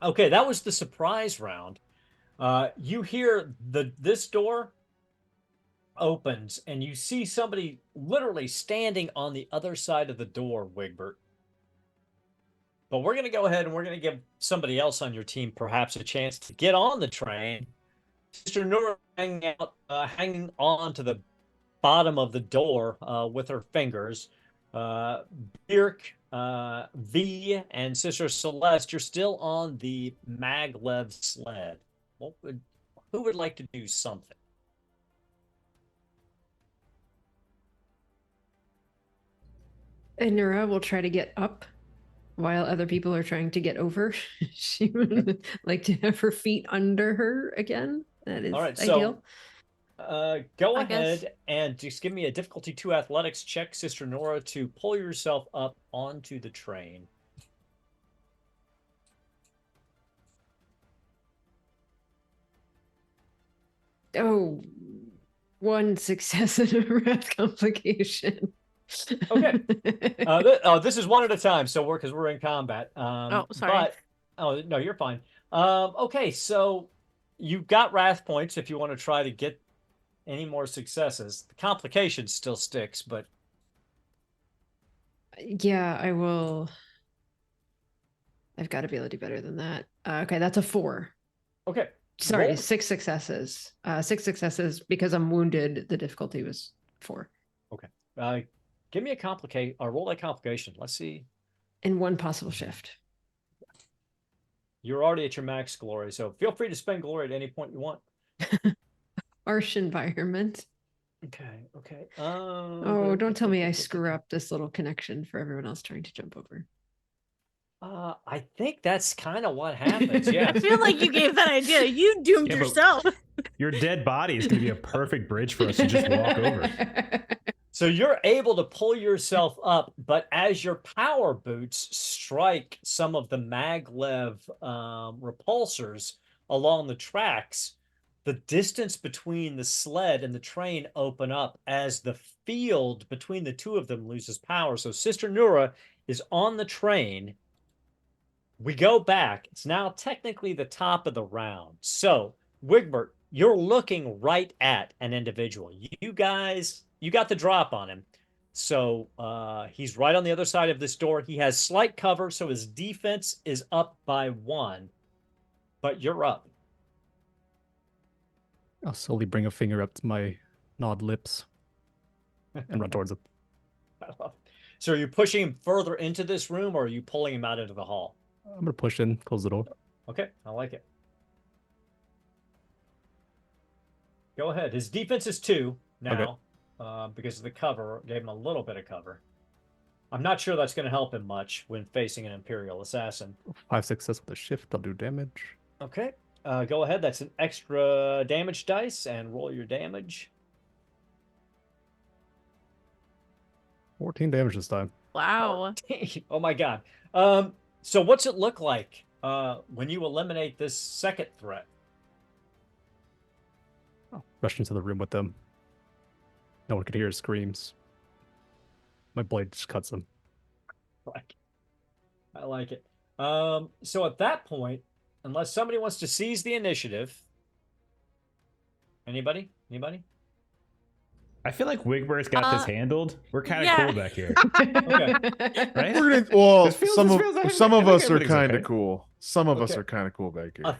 Okay, that was the surprise round. You hear this door opens and you see somebody literally standing on the other side of the door, Wigbert. But we're going to go ahead and we're going to give somebody else on your team perhaps a chance to get on the train. Sister Nora hanging on to the bottom of the door with her fingers. Birk, V, and Sister Celeste, you're still on the maglev sled. Who would like to do something? And Nora will try to get up while other people are trying to get over. She would like to have her feet under her again. That is All right, ideal. So go I ahead guess. and just give me a difficulty 2 athletics check, Sister Nora, to pull yourself up onto the train. Oh, one success and a wrath complication. Okay. This is one at a time, so because we're in combat. Oh, sorry. Oh no, you're fine. Okay, so you've got wrath points if you want to try to get any more successes. The complication still sticks, but Yeah, I will. I've got to be able to do better than that. Okay, that's a 4. okay. Sorry, Roll. 6 successes. 6 successes because I'm wounded. The difficulty was 4. Give me a roll that complication. Let's see. And 1 possible shift. You're already at your max glory, so feel free to spend glory at any point you want. Harsh environment. Okay. Oh, don't tell me I screw up this little connection for everyone else trying to jump over. I think that's kind of what happens. Yeah. I feel like you gave that idea. You doomed Yeah, but- yourself. Your dead body is going to be a perfect bridge for us to just walk over. So you're able to pull yourself up, but as your power boots strike some of the maglev repulsors along the tracks, the distance between the sled and the train open up as the field between the two of them loses power. So Sister Nura is on the train. We go back. It's now technically the top of the round. So, Wigbert, you're looking right at an individual. You guys, you got the drop on him. So he's right on the other side of this door. He has slight cover, so his defense is up by 1. But you're up. I'll slowly bring a finger up to my gnawed lips and run towards him. So are you pushing him further into this room, or are you pulling him out into the hall? I'm going to push in, close the door. Okay, I like it. Go ahead. His defense is 2 now because of the cover. Gave him a little bit of cover. I'm not sure that's going to help him much when facing an Imperial Assassin. 5 success with a shift. I'll do damage. Okay. Go ahead. That's an extra damage dice and roll your damage. 14 damage this time. Wow. Oh my god. So what's it look like when you eliminate this second threat? Rushed into the room with them. No one could hear his screams. My blade just cuts him. I like it. So at that point, unless somebody wants to seize the initiative, anybody? I feel like Wigbert's got this handled. We're kind of yeah. cool back here, Okay. right? We're gonna, well, This feels- some this of feels like- some I of think us are everything's kind of okay. cool. Some of us Okay. are kind of cool back here.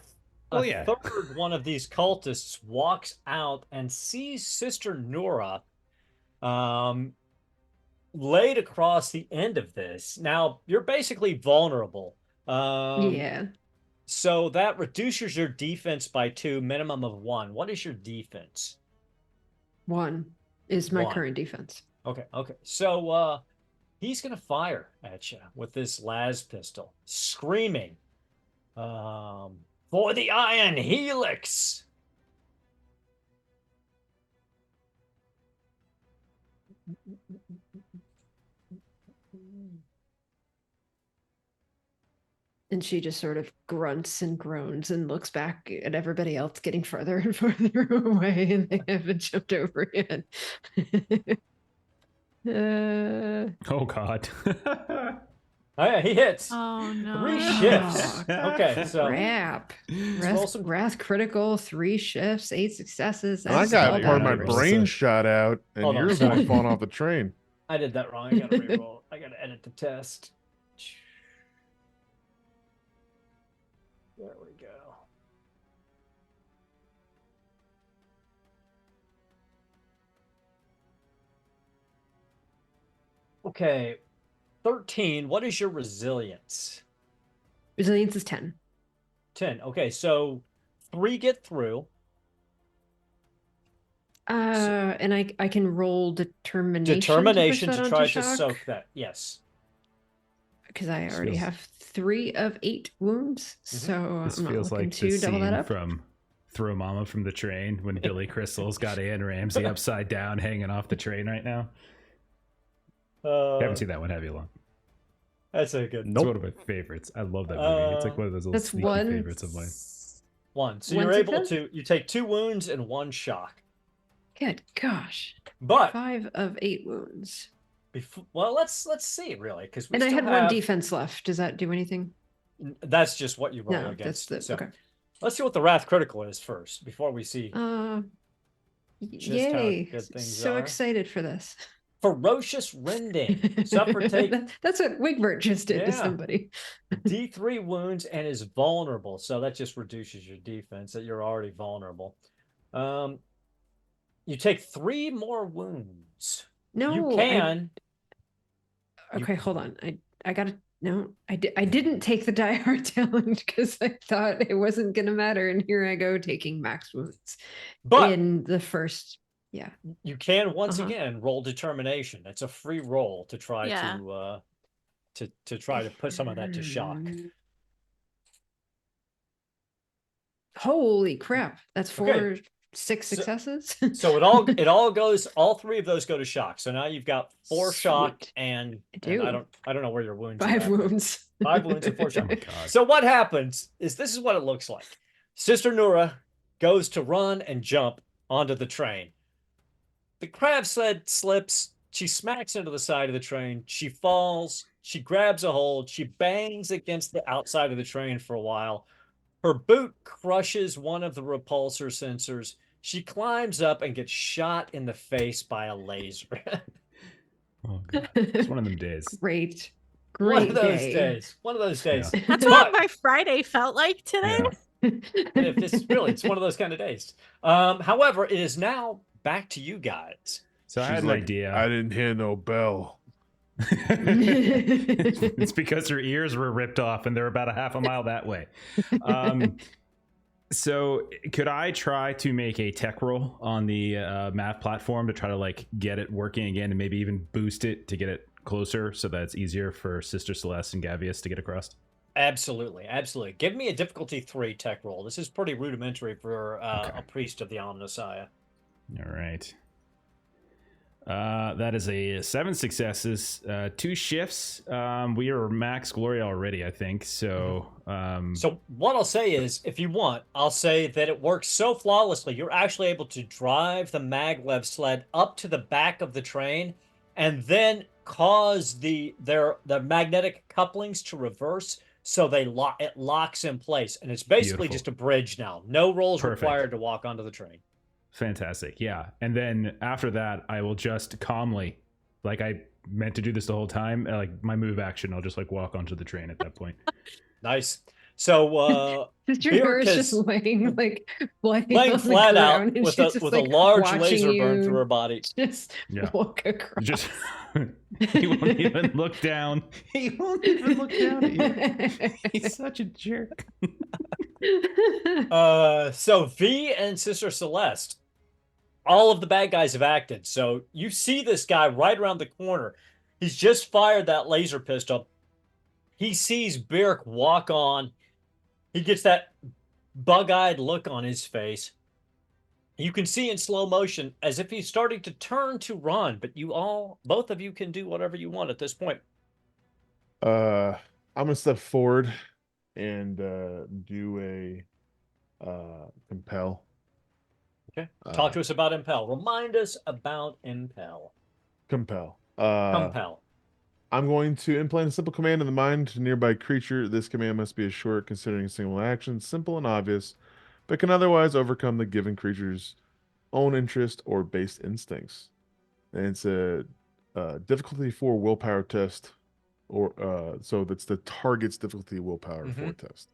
A yeah. third one of these cultists walks out and sees Sister Nura laid across the end of this. Now, you're basically vulnerable. Yeah. So that reduces your defense by 2, minimum of 1. What is your defense? 1 is my 1. current defense. Okay. So he's gonna fire at you with this las pistol, screaming, for the iron helix. And she just sort of grunts and groans and looks back at everybody else getting further and further away, and they haven't jumped over yet. Oh God. Oh yeah, he hits. Oh no. 3 shifts. Oh, Okay, so crap. roll some- Wrath critical, 3 shifts, 8 successes. I That's got all part of my that matters. brain shot out, and Hold on, yours sorry. only falling off the train. I did that wrong. I gotta reroll. I gotta edit the test. There we go. Okay, 13. What is your resilience? Resilience is 10. 10. Okay, so 3 get through. And I can roll determination. Determination to, to try to soak that. Yes. Because I This already feels- have 3 of 8 wounds, so This I'm not feels looking like the to double that scene up. from Throw Mama from the Train when Billy Crystal's got Anne Ramsey upside down hanging off the train right now. Haven't seen that one, have you, Lon? That's a good. It's one of my favorites. I love that movie. It's like one of those little That's sneaky one. favorites of mine. 1. So One you're able success? to. You take 2 wounds and 1 shock. Good gosh. But 5 of 8 wounds. well, let's see really, because And I had 1 defense left. Does that do anything? That's just what you roll No, against. that's the So okay. let's see what the wrath critical is first before we see just how Yay. good things So are. excited for this. Ferocious rending. Suffer take That's what Wigbert just did to Yeah. somebody. D3 wounds and is vulnerable. So that just reduces your defense that you're already vulnerable. You take 3 more wounds. No, You can. Okay, hold on. I gotta no. I didn't take the die hard talent because I thought it wasn't gonna matter, and here I go taking max wounds But in the first. Yeah. you can once Uh-huh. again roll determination. It's a free roll to try Yeah. to try to put some of that to shock. Holy crap! That's 4 Okay. 6 So- successes. So it all goes. All 3 of those go to shock. So now you've got 4 shock Sweet. and, I do. I don't know where your wounds. 5 are. wounds. 5 wounds and 4 Oh shock. my God. So what happens is this is what it looks like. Sister Nura goes to run and jump onto the train. The crab sled slips. She smacks into the side of the train. She falls. She grabs a hold. She bangs against the outside of the train for a while. Her boot crushes one of the repulsor sensors. She climbs up and gets shot in the face by a laser. Oh God. It's one of them days. Great. One Great of those day. days. One of those days. That's But- what my Friday felt like today. Yeah. if it's one of those kind of days. However, it is now back to you guys. So I She's had an like, idea. I didn't hear no bell. It's because her ears were ripped off and they're about a half a mile that way. So could I try to make a tech roll on the math platform to try to like get it working again and maybe even boost it to get it closer so that it's easier for Sister Celeste and Gavious to get across? Absolutely. Give me a difficulty 3 tech roll. This is pretty rudimentary for Okay. a priest of the Omnissiah. All right. That is a 7 successes, 2 shifts. We are max glory already, I think. So, So what I'll say is, if you want, I'll say that it works so flawlessly, you're actually able to drive the maglev sled up to the back of the train and then cause the magnetic couplings to reverse so it locks in place. And it's basically Beautiful. just a bridge now. No rolls Perfect. required to walk onto the train. fantastic. Yeah. And then after that, I will just calmly, like I meant to do this the whole time, like my move action, I'll just like walk onto the train at that point. Nice. So Sister Byrrc Nora's just is laying like laying on the flat out ground, and with she's a just like large watching laser burn you through her body. just Yeah. walk across. Just he won't even look down. He won't even look down at you. He's such a jerk. So V and Sister Celeste, all of the bad guys have acted. So you see this guy right around the corner. He's just fired that laser pistol. He sees Byrrc walk on. He gets that bug-eyed look on his face. You can see in slow motion as if he's starting to turn to run, but both of you can do whatever you want at this point. I'm gonna step forward and do a compel. Okay. Talk to us about Impel. Remind us about Impel. Compel. Compel. I'm going to implant a simple command in the mind to a nearby creature. This command must be a short, considering a single action, simple and obvious, but can otherwise overcome the given creature's own interest or base instincts. And it's a difficulty 4 willpower test, or so that's the target's difficulty willpower 4 test.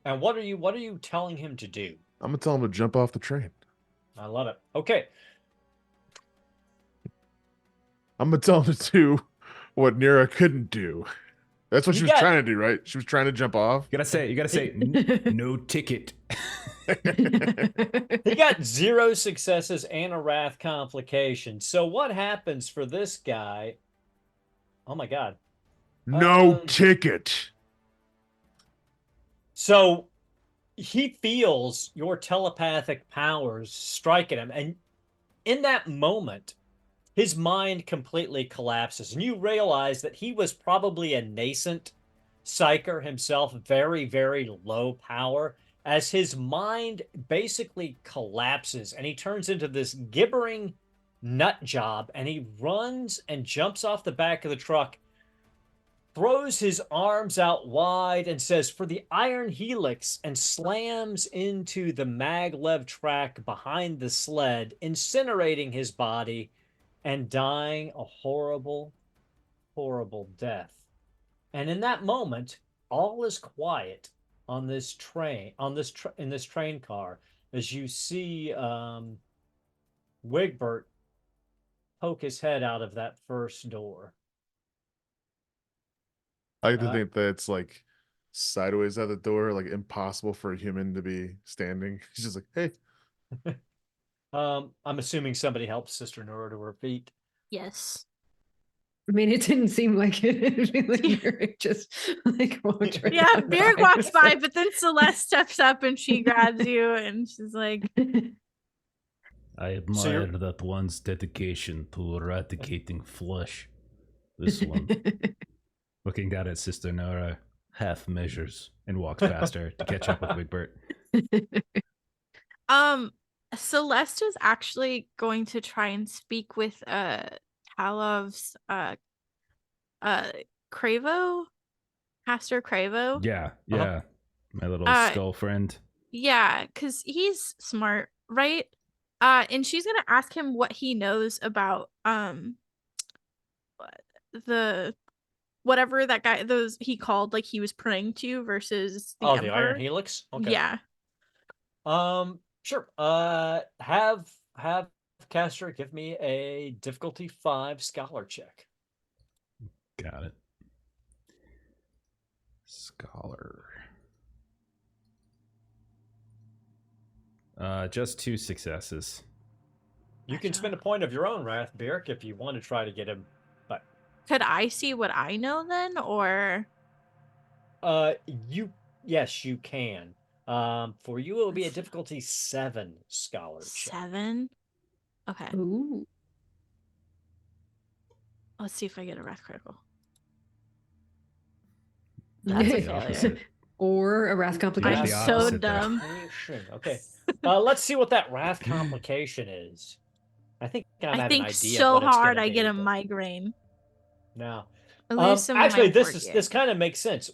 And what are you telling him to do? I'm gonna tell him to jump off the train. I love it. Okay. I'm gonna tell him to do what Nira couldn't do. That's what she was trying to do, right? She was trying to jump off. You gotta say, no ticket. He got 0 successes and a wrath complication. So what happens for this guy? Oh my god. No ticket. So he feels your telepathic powers strike at him, and in that moment, his mind completely collapses, and you realize that he was probably a nascent psyker himself, very, very low power, as his mind basically collapses, and he turns into this gibbering nut job, and he runs and jumps off the back of the truck, throws his arms out wide and says, "For the Iron Helix," and slams into the maglev track behind the sled, incinerating his body and dying a horrible, horrible death. And in that moment, all is quiet on this train, in this train car, as you see Wigbert poke his head out of that first door. I like to think that it's like sideways at the door, like impossible for a human to be standing. He's just like, hey. I'm assuming somebody helps Sister Nora to her feet. Yes. I mean, it didn't seem like it. It'd be like Byrrc just like walked right Yeah, on Byrrc by. walks by, but then Celeste steps up and she grabs you and she's like, I admire that one's dedication to eradicating flesh. This one, Looking down at Sister Nora, half measures. and walks faster to catch up with Wigbert. Celeste is actually going to try and speak with Talov's Cravo, Pastor Cravo. Yeah, my little skull friend. Yeah, because he's smart, right? And she's gonna ask him what he knows about the whatever that guy he called, like he was praying to versus the Emperor. The Iron Helix. Okay. Yeah. Sure. Have Caster give me a difficulty 5 scholar check. Got it. Scholar. Just 2 successes. You can spend a point of your own, Wrath Byrrc, if you want to try to get him. But could I see what I know then, or? Yes, you can. For you, it will be a difficulty 7 scholar check. 7. Okay. Ooh. Let's see if I get a wrath critical. That's That's a the failure. opposite. Or a wrath complication. I'm the so opposite there. dumb. Okay. Let's see what that wrath complication is. I think I have an idea. So of what it's hard gonna I get be, a but migraine. No. At least some of Actually, my this kind of makes sense.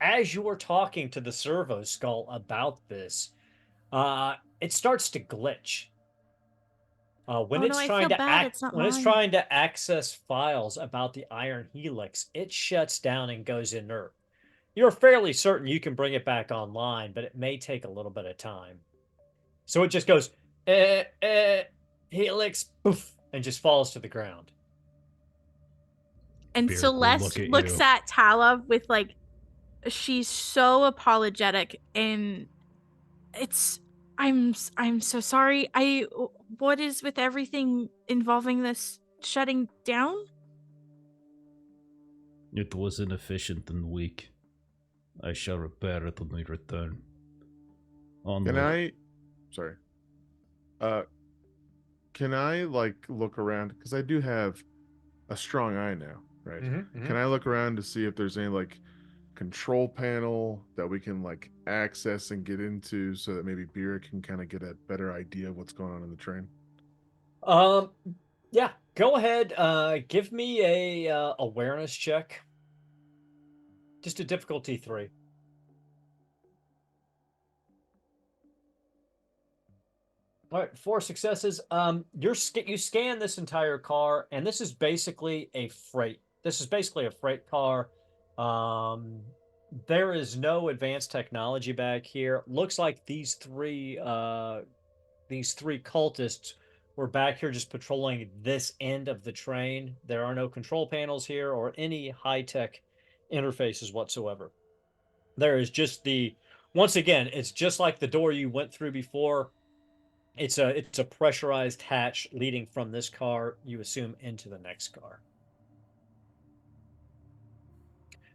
As you were talking to the servo skull about this, it starts to glitch. When it's trying to access files about the Iron Helix, it shuts down and goes inert. you're fairly certain you can bring it back online, but it may take a little bit of time. So it just goes, Helix, poof, and just falls to the ground. And Beard will Celeste look at looks you. at Tala with like, she's so apologetic, and I'm so sorry. What is with everything involving this shutting down? It was inefficient and weak. I shall repair it when we return. Can I? Sorry. Can I like look around? Because I do have a strong eye now, right? Can I look around to see if there's any like control panel that we can like access and get into, so that maybe Beer can kind of get a better idea of what's going on in the train? Yeah. Go ahead. Give me a awareness check. Just a difficulty 3. All right, 4 successes. You scan this entire car, and this is basically a freight. This is basically a freight car. There is no advanced technology back here. Looks like these three cultists were back here just patrolling this end of the train. There are no control panels here or any high-tech interfaces whatsoever. There is just once again, it's just like the door you went through before. It's a pressurized hatch leading from this car, you assume, into the next car.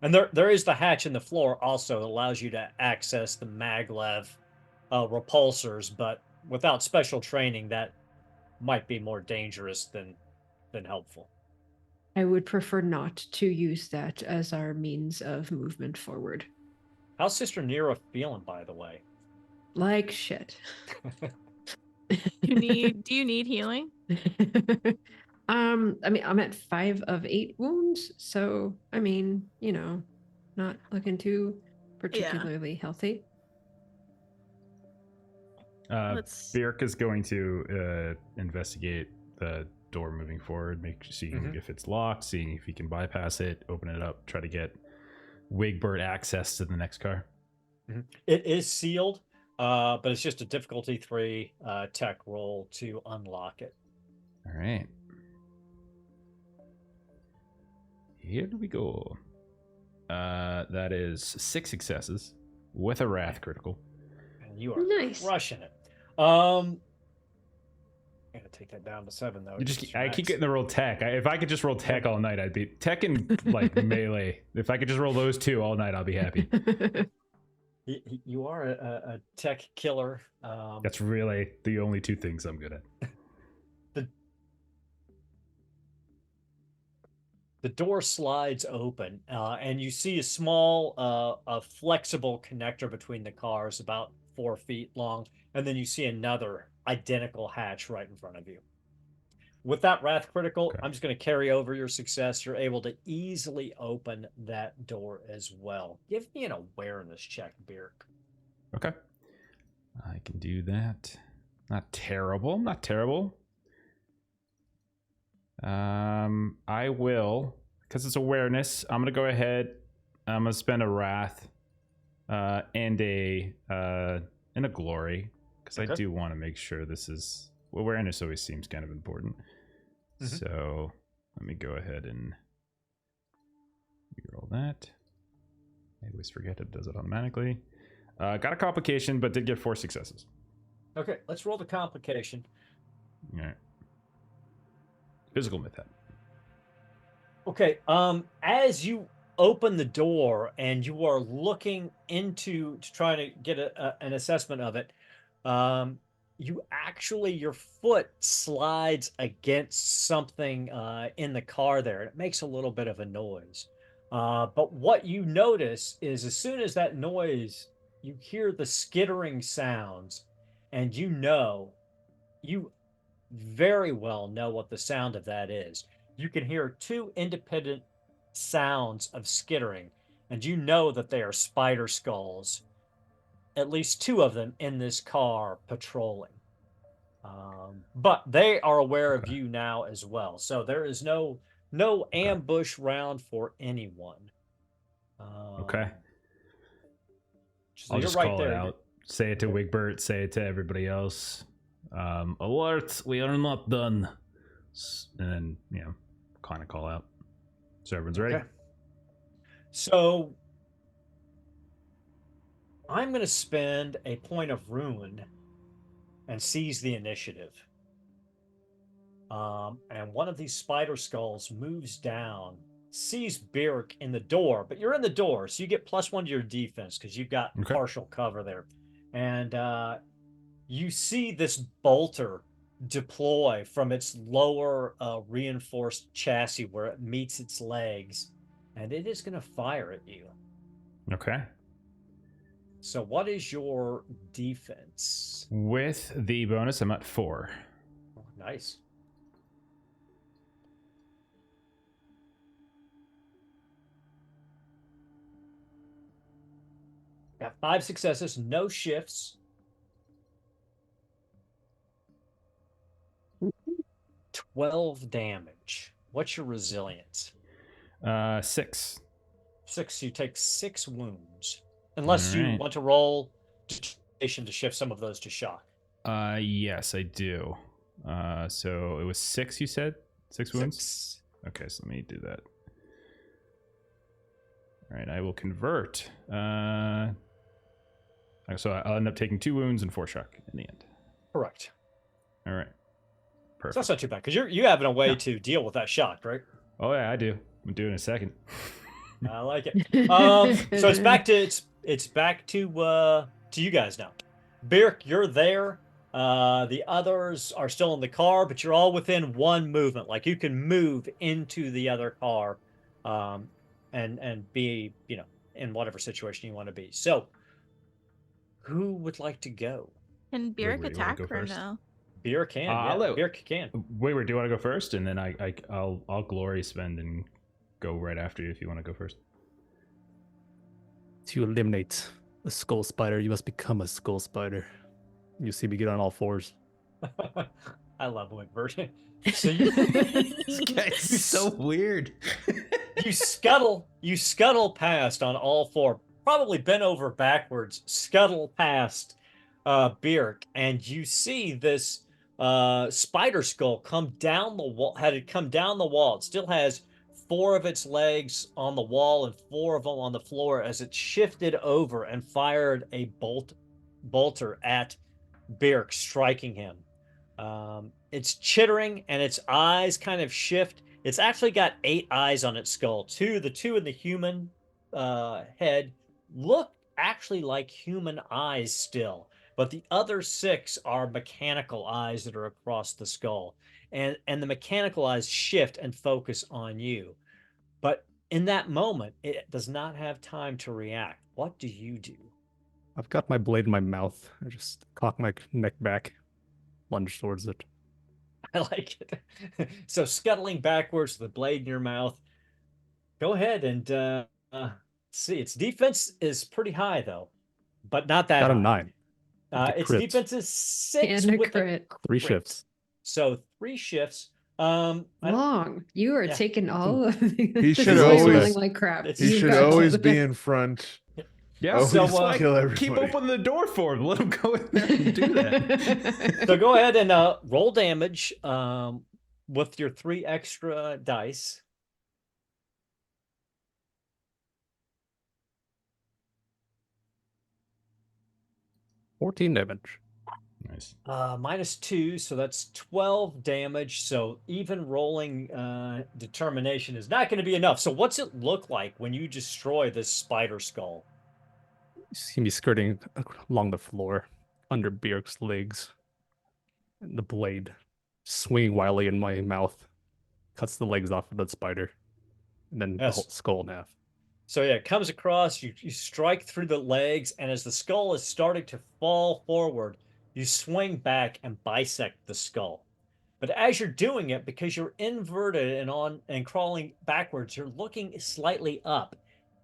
And there is the hatch in the floor also that allows you to access the maglev repulsors, but without special training, that might be more dangerous than helpful. I would prefer not to use that as our means of movement forward. How's Sister Nera feeling, by the way? Like shit. Do you need healing? I mean, I'm at 5 of 8 wounds, so I mean, not looking too particularly healthy. Byrk is going to investigate the door moving forward, seeing if it's locked, seeing if he can bypass it, open it up, try to get Wigbert access to the next car. It is sealed, but it's just a difficulty 3 tech roll to unlock it. All right. Here we go. That is 6 successes with a wrath critical. And you are crushing it. I'm gonna take that down to 7 though. I keep getting the roll tech. If I could just roll tech all night, I'd be tech and like melee. If I could just roll those 2 all night, I'll be happy. You are a tech killer. That's really the only 2 things I'm good at. The door slides open, and you see a small, flexible connector between the cars, about 4 feet long, and then you see another identical hatch right in front of you. With that wrath critical, okay. I'm just going to carry over your success. You're able to easily open that door as well. Give me an awareness check, Byrk. Okay. I can do that. Not terrible. Not terrible. I will, because it's awareness, I'm going to go ahead. I'm going to spend a wrath and a glory, because I do want to make sure this is... Awareness always seems kind of important. So let me go ahead and reroll that. I always forget it does it automatically. Got a complication, but did get 4 successes. Okay, let's roll the complication. All right. Physical method. Okay, as you open the door and you are looking to try to get an assessment of it, your foot slides against something in the car there. It makes a little bit of a noise. But what you notice is as soon as that noise, you hear the skittering sounds, and you very well know what the sound of that is. You can hear 2 independent sounds of skittering, and you know that they are spider skulls. At least 2 of them in this car patrolling. But they are aware of you now as well. So there is no ambush round for anyone. Okay. So I'll you're just right call there. it out. Say it to Wigbert, say it to everybody else. Alert, we are not done. And then, kind of call out. So everyone's ready. Okay. So I'm going to spend a point of ruin and seize the initiative. And one of these spider skulls moves down, sees Byrrc in the door, but you're in the door, so you get +1 to your defense because you've got partial cover there. And you see this bolter deploy from its lower reinforced chassis where it meets its legs, and it is going to fire at you. Okay. So what is your defense? With the bonus, I'm at 4. Oh, nice. Got 5 successes, no shifts. 12 damage. What's your resilience? 6. 6. You take 6 wounds. Unless you want to roll determination to shift some of those to shock. Yes, I do. So it was 6, you said? 6 wounds? 6. Okay, so let me do that. All right, I will convert. So I'll end up taking 2 wounds and 4 shock in the end. Correct. All right. Perfect. So that's not too bad, because you having a way to deal with that shock, right? Oh yeah, I do. I'm doing it in a second. I like it. So it's back to you guys now. Byrrc, you're there. The others are still in the car, but you're all within 1 movement. Like you can move into the other car, and be in whatever situation you want to be. So, who would like to go? Can Byrrc attack or no? Byrrc can. Byrrc can. Wait, do you want to go first, and then I'll glory spend and go right after you if you want to go first. To eliminate a skull spider, you must become a skull spider. You see me get on all 4s. I love Wigbert. So this guy's so weird. you scuttle past on all 4, probably bent over backwards, scuttle past Byrrc, and you see this spider skull come down the wall. Had it come down the wall, it still has 4 of its legs on the wall and 4 of them on the floor as it shifted over and fired a bolter at Byrrc, striking him. It's chittering and its eyes kind of shift. It's actually got 8 eyes on its skull. The 2 in the human head look actually like human eyes still, but the other 6 are mechanical eyes that are across the skull. And the mechanical eyes shift and focus on you. But in that moment, it does not have time to react. What do you do? I've got my blade in my mouth. I just cock my neck back, lunge towards it. I like it. So scuttling backwards with the blade in your mouth. Go ahead and see. Its defense is pretty high, though, but not that got a high. 9. Its defense is 6 and a with crit. 3 shifts. So 3 shifts. Long. You are taking all of these. He should always always rolling like crap. He You've should got all always of be it. in front. Yeah, Always so kill everybody. keep opening the door for him. Let him go in there and do that. So go ahead and roll damage with your 3 extra dice. $14 damage. Nice. -2, so that's 12 damage. So even rolling determination is not going to be enough. So what's it look like when you destroy this spider skull? You see me skirting along the floor under Byrrc's legs. And the blade swinging wildly in my mouth cuts the legs off of the spider. And then the whole skull in half. So yeah, it comes across, you strike through the legs, and as the skull is starting to fall forward, you swing back and bisect the skull. But as you're doing it, because you're inverted and crawling backwards, you're looking slightly up,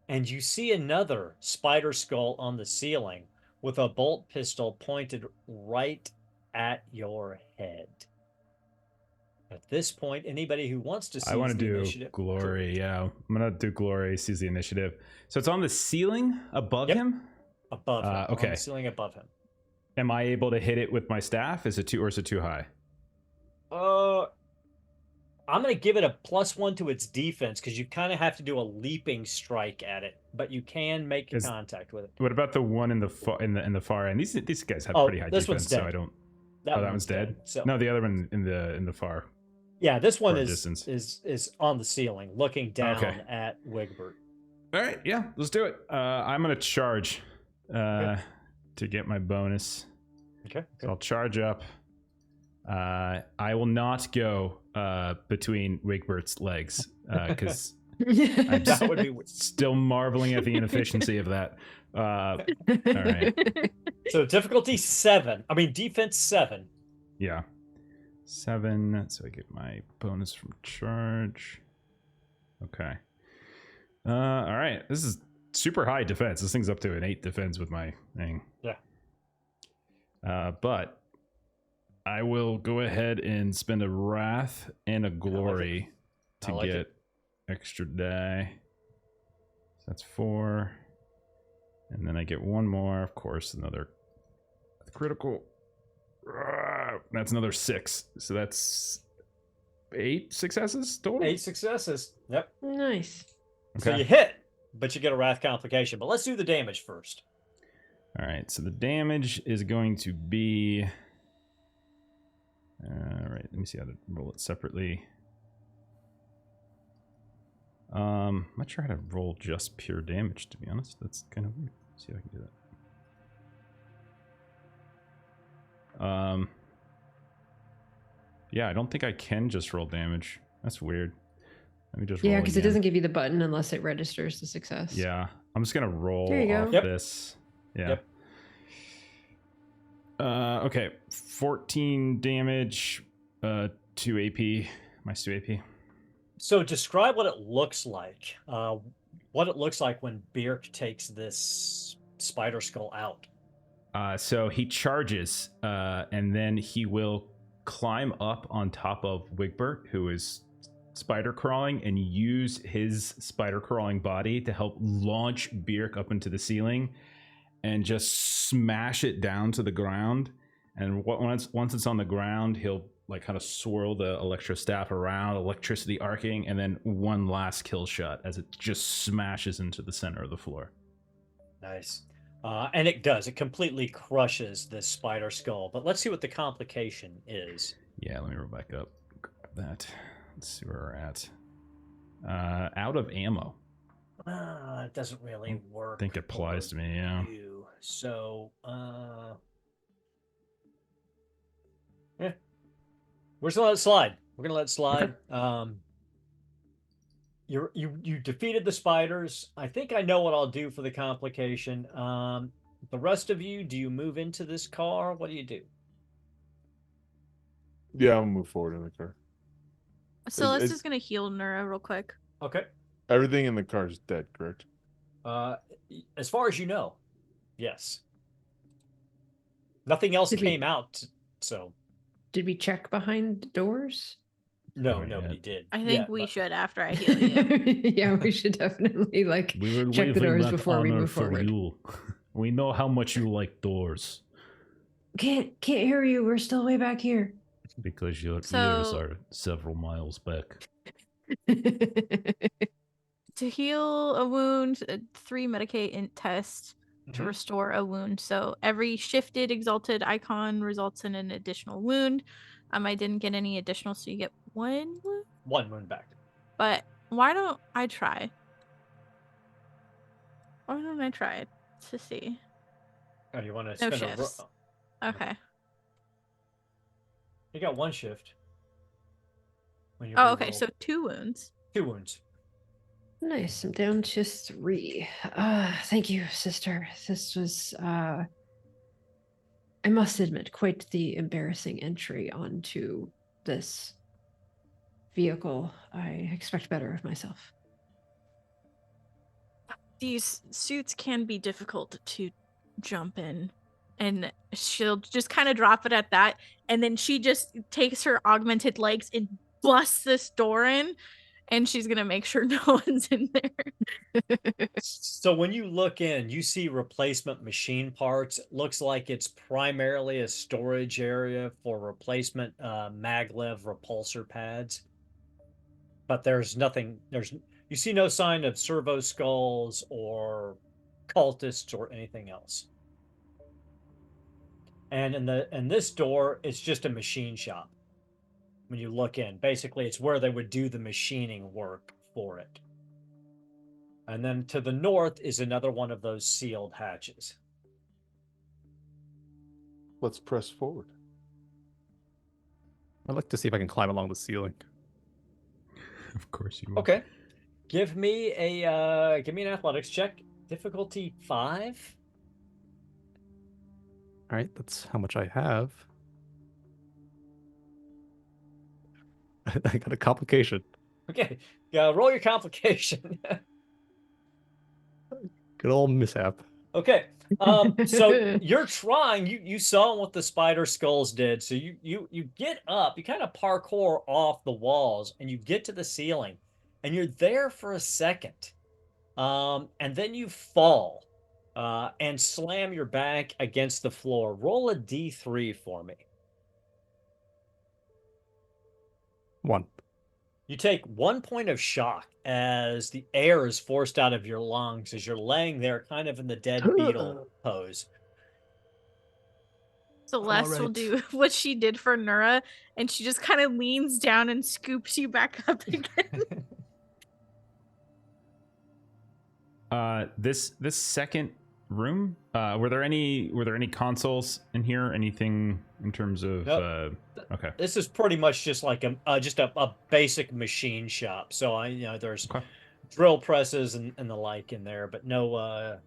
and you see another spider skull on the ceiling with a bolt pistol pointed right at your head. At this point, anybody who wants to seize I want to the do initiative, glory. Yeah, I'm gonna do glory. Seize the initiative. So it's on the ceiling above him. Above him. On okay. the ceiling above him. Am I able to hit it with my staff? Is it too high? I'm going to give it a +1 to its defense because you kind of have to do a leaping strike at it, but you can make contact with it. What about the one in the far end? These guys have pretty high this one's defense, dead. so I don't. That one's dead. So No, the other one in the far. yeah, this one far is distance. is on the ceiling, looking down at Wigbert. All right, yeah, let's do it. I'm gonna charge to get my bonus. Okay. So I'll charge up. I will not go between Wigbert's legs because That would be still marveling at the inefficiency of that. All right. so difficulty 7. I mean defense 7. Yeah. 7. So I get my bonus from charge. Okay. All right. This is super high defense. This thing's up to an 8 defense with my thing. Yeah. But I will go ahead and spend a wrath and a glory to get extra die. So that's 4. And then I get one more, of course, another critical. That's another 6. So that's 8 successes total? 8 successes. Yep. Nice. So you hit, but you get a wrath complication. But let's do the damage first. All right, so the damage is going to be... All right, let me see how to roll it separately. I'm not sure how to roll just pure damage, to be honest. That's kind of weird. Let's see if I can do that. Yeah, I don't think I can just roll damage. That's weird. Let me just roll because it again. doesn't give you the button unless it registers the success. Yeah, I'm just gonna roll There you go. off Yep. this. Yeah. Yep. Okay, 14 damage, 2 AP, minus 2 AP. So describe what it looks like. What it looks like when Birk takes this spider skull out. So he charges, and then he will climb up on top of Wigbert, who is spider crawling, and use his spider crawling body to help launch Birk up into the ceiling and just smash it down to the ground. And once it's on the ground, he'll like kind of swirl the electro staff around, electricity arcing, and then one last kill shot as it just smashes into the center of the floor. Nice. And it does. It completely crushes this spider skull. But let's see what the complication is. Yeah, let me roll back up. Grab that. Let's see where we're at. Out of ammo. It doesn't really work. I think it applies to me, yeah. So, yeah. We're just gonna let it slide. We're gonna let it slide. Okay. You defeated the spiders. I think I know what I'll do for the complication. The rest of you, do you move into this car? What do you do? Yeah, I'll move forward in the car. So let's just gonna heal Nura real quick. Okay. Everything in the car is dead, correct? As far as you know, yes. Nothing else came out, so. Did we check behind doors? No, nobody did. I think we should after I heal you. Yeah, we should definitely We were check the waving doors that before we honor move for forward. you. We know how much you like doors Can't hear you. We're still way back here. because your ears So- are several miles back. To heal a wound, 3 medicate int test to Mhm. restore a wound. So every shifted exalted icon results in an additional wound. I didn't get any additional, so you get 1 wound. 1 wound back. But why don't I try? Why don't I try it to see? Oh, you want to No spend a shifts. Okay. You got 1 shift. When you Oh, okay. reroll. So 2 wounds. 2 wounds. Nice. I'm down to 3. Thank you, sister. This was, I must admit, quite the embarrassing entry onto this vehicle. I expect better of myself. These suits can be difficult to jump in. And she'll just kind of drop it at that. And then she just takes her augmented legs and busts this door in. and she's gonna make sure no one's in there. So when you look in, you see replacement machine parts. It looks like it's primarily a storage area for replacement maglev repulsor pads. But there's nothing, you see no sign of servo skulls or cultists or anything else. And in this door, it's just a machine shop. When you look in, basically it's where they would do the machining work for it. And then to the north is another one of those sealed hatches. Let's press forward. I'd like to see if I can climb along the ceiling. Of course you will. Okay. Give me an athletics check. Difficulty 5. All right, that's how much I have. I got a complication. Okay. Roll your complication. Good old mishap. Okay. So you're trying, you saw what the spider skulls did. So you get up, you kind of parkour off the walls and you get to the ceiling and you're there for a second. And then you fall and slam your back against the floor. Roll a D3 for me. 1. You take 1 point of shock as the air is forced out of your lungs as you're laying there kind of in the dead beetle pose. Celeste will right. do what she did for Nura, and she just kind of leans down and scoops you back up again. This second room, were there any consoles in here? Anything in terms of Nope. Okay. This is pretty much just like a basic machine shop. So there's Okay. drill presses and the like in there, but no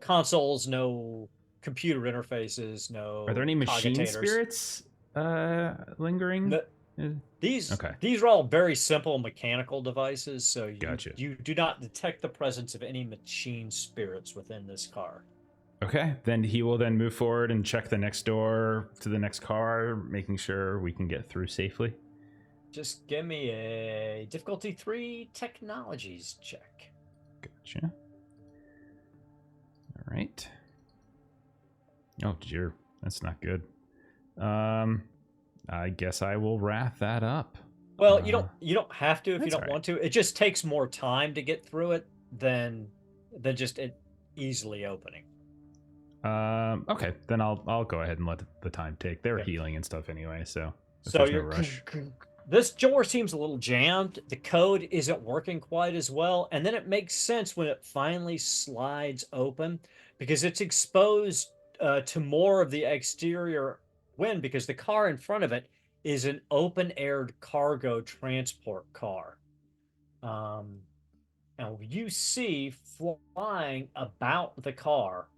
consoles, no computer interfaces, no. Are there any machine cogitators. spirits lingering? These Okay. These are all very simple mechanical devices, so Gotcha. you do not detect the presence of any machine spirits within this car. Okay, then he will then move forward and check the next door to the next car, making sure we can get through safely. Just give me a difficulty 3 technologies check. Gotcha. All right. Oh dear, that's not good. I guess I will wrap that up. Well, you don't have to if you that's don't all right. want to. It just takes more time to get through it than just it easily opening. Okay, then I'll go ahead and let the time take. They're Yeah. healing and stuff anyway, so if So there's no you're rush. this door seems a little jammed. The code isn't working quite as well, and then it makes sense when it finally slides open because it's exposed to more of the exterior wind because the car in front of it is an open-aired cargo transport car. Now you see flying about the car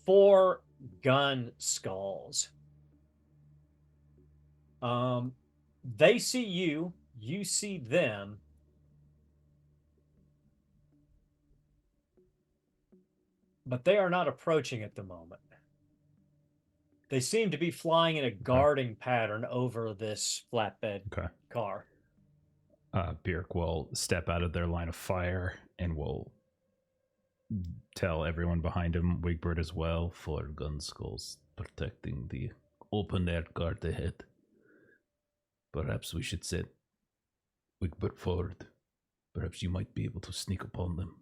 4 gun skulls. They see you, you see them. But they are not approaching at the moment. They seem to be flying in a guarding pattern over this flatbed car. Bjerk will step out of their line of fire and will tell everyone behind him, Wigbert as well, 4 gun skulls protecting the open air guard ahead. Perhaps we should set Wigbert forward. Perhaps you might be able to sneak upon them.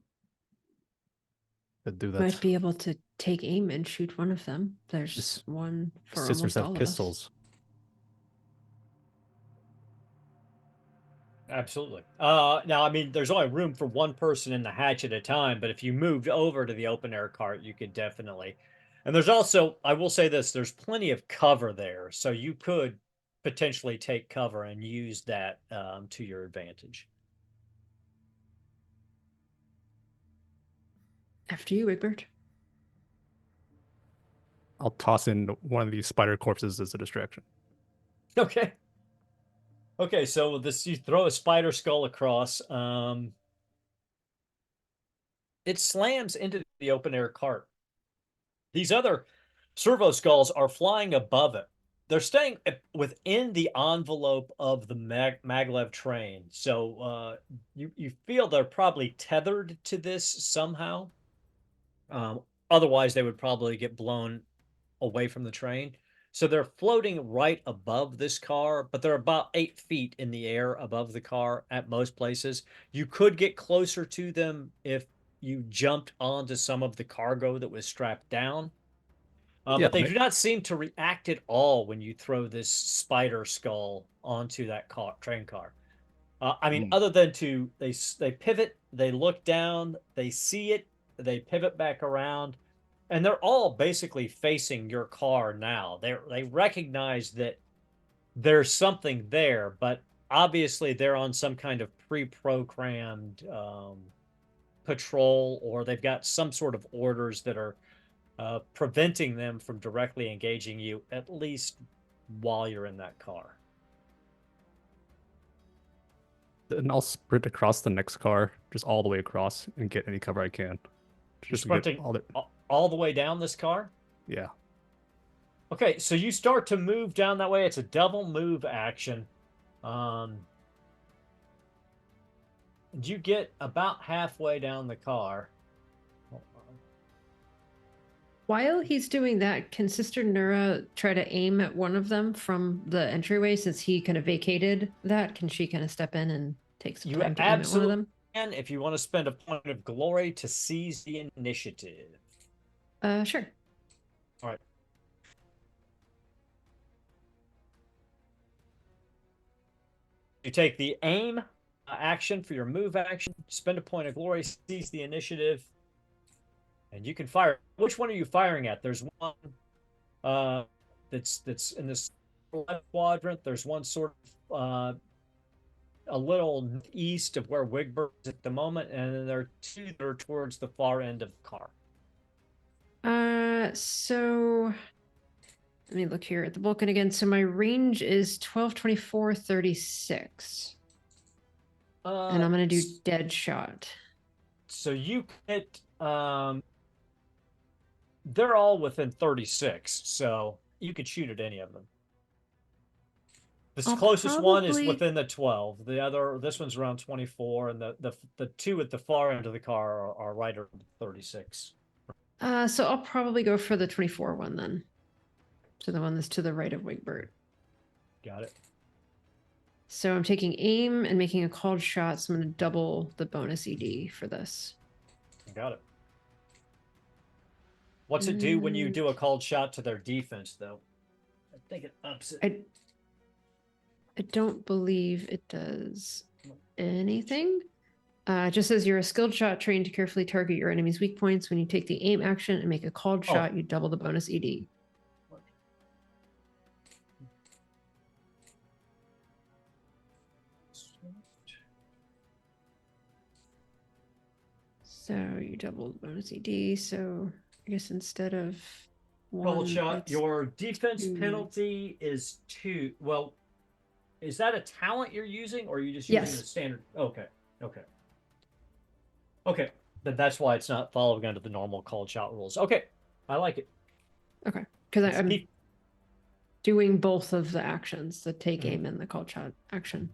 Could do that. Might be able to take aim and shoot one of them. There's This- one for Sisters almost have all of us. pistols. Absolutely. Now, I mean, there's only room for one person in the hatch at a time, but if you moved over to the open air cart, you could definitely. And there's also, I will say this, there's plenty of cover there, so you could potentially take cover and use that to your advantage. After you, Wigbert. I'll toss in one of these spider corpses as a distraction. Okay. Okay, so you throw a spider skull across. It slams into the open air cart. These other servo skulls are flying above it. they're staying within the envelope of the maglev train. So you feel they're probably tethered to this somehow. Otherwise, they would probably get blown away from the train. So they're floating right above this car, but they're about 8 feet in the air above the car at most places. You could get closer to them if you jumped onto some of the cargo that was strapped down. Yeah, But they do not seem to react at all when you throw this spider skull onto that train car. I mean, other than they pivot, they look down, they see it, they pivot back around, and they're all basically facing your car now. They recognize that there's something there, but obviously they're on some kind of pre-programmed patrol, or they've got some sort of orders that are preventing them from directly engaging you, at least while you're in that car. And I'll sprint across the next car, just all the way across, and get any cover I can. You're Just to get sprinting all the way down this car? Yeah. Okay, so you start to move down that way. It's a double move action. You get about halfway down the car. While he's doing that, can Sister Nura try to aim at one of them from the entryway since he kind of vacated that? Can she kind of step in and take some time to aim at one of them? And if you want to spend a point of glory to seize the initiative. Sure. All right. You take the aim action for your move action, spend a point of glory, seize the initiative, and you can fire. Which one are you firing at? There's one that's in this left quadrant. There's one sort of a little east of where Wigbert is at the moment, and then there are two that are towards the far end of the car. So let me look here at the Vulcan again. So my range is 12, 24, 36. And I'm going to do dead shot. So you hit, they're all within 36, so you could shoot at any of them. This closest one is within the 12. This one's around 24, and the two at the far end of the car are right around 36. So I'll probably go for the 24 one then. So the one that's to the right of Wigbert. Got it. So I'm taking aim and making a called shot, so I'm going to double the bonus ED for this. Got it. What's it do when you do a called shot to their defense, though? I think it ups it. I don't believe it does anything. Just says you're a skilled shot trained to carefully target your enemy's weak points. When you take the aim action and make a called shot, you double the bonus ED. So you double the bonus ED. So I guess instead of called shot, your defense penalty is 2. Well, is that a talent you're using, or are you just using the standard? Okay. Then that's why it's not following under the normal called shot rules. Okay, I like it. Okay, because I'm doing both of the actions, the take aim and the called shot action.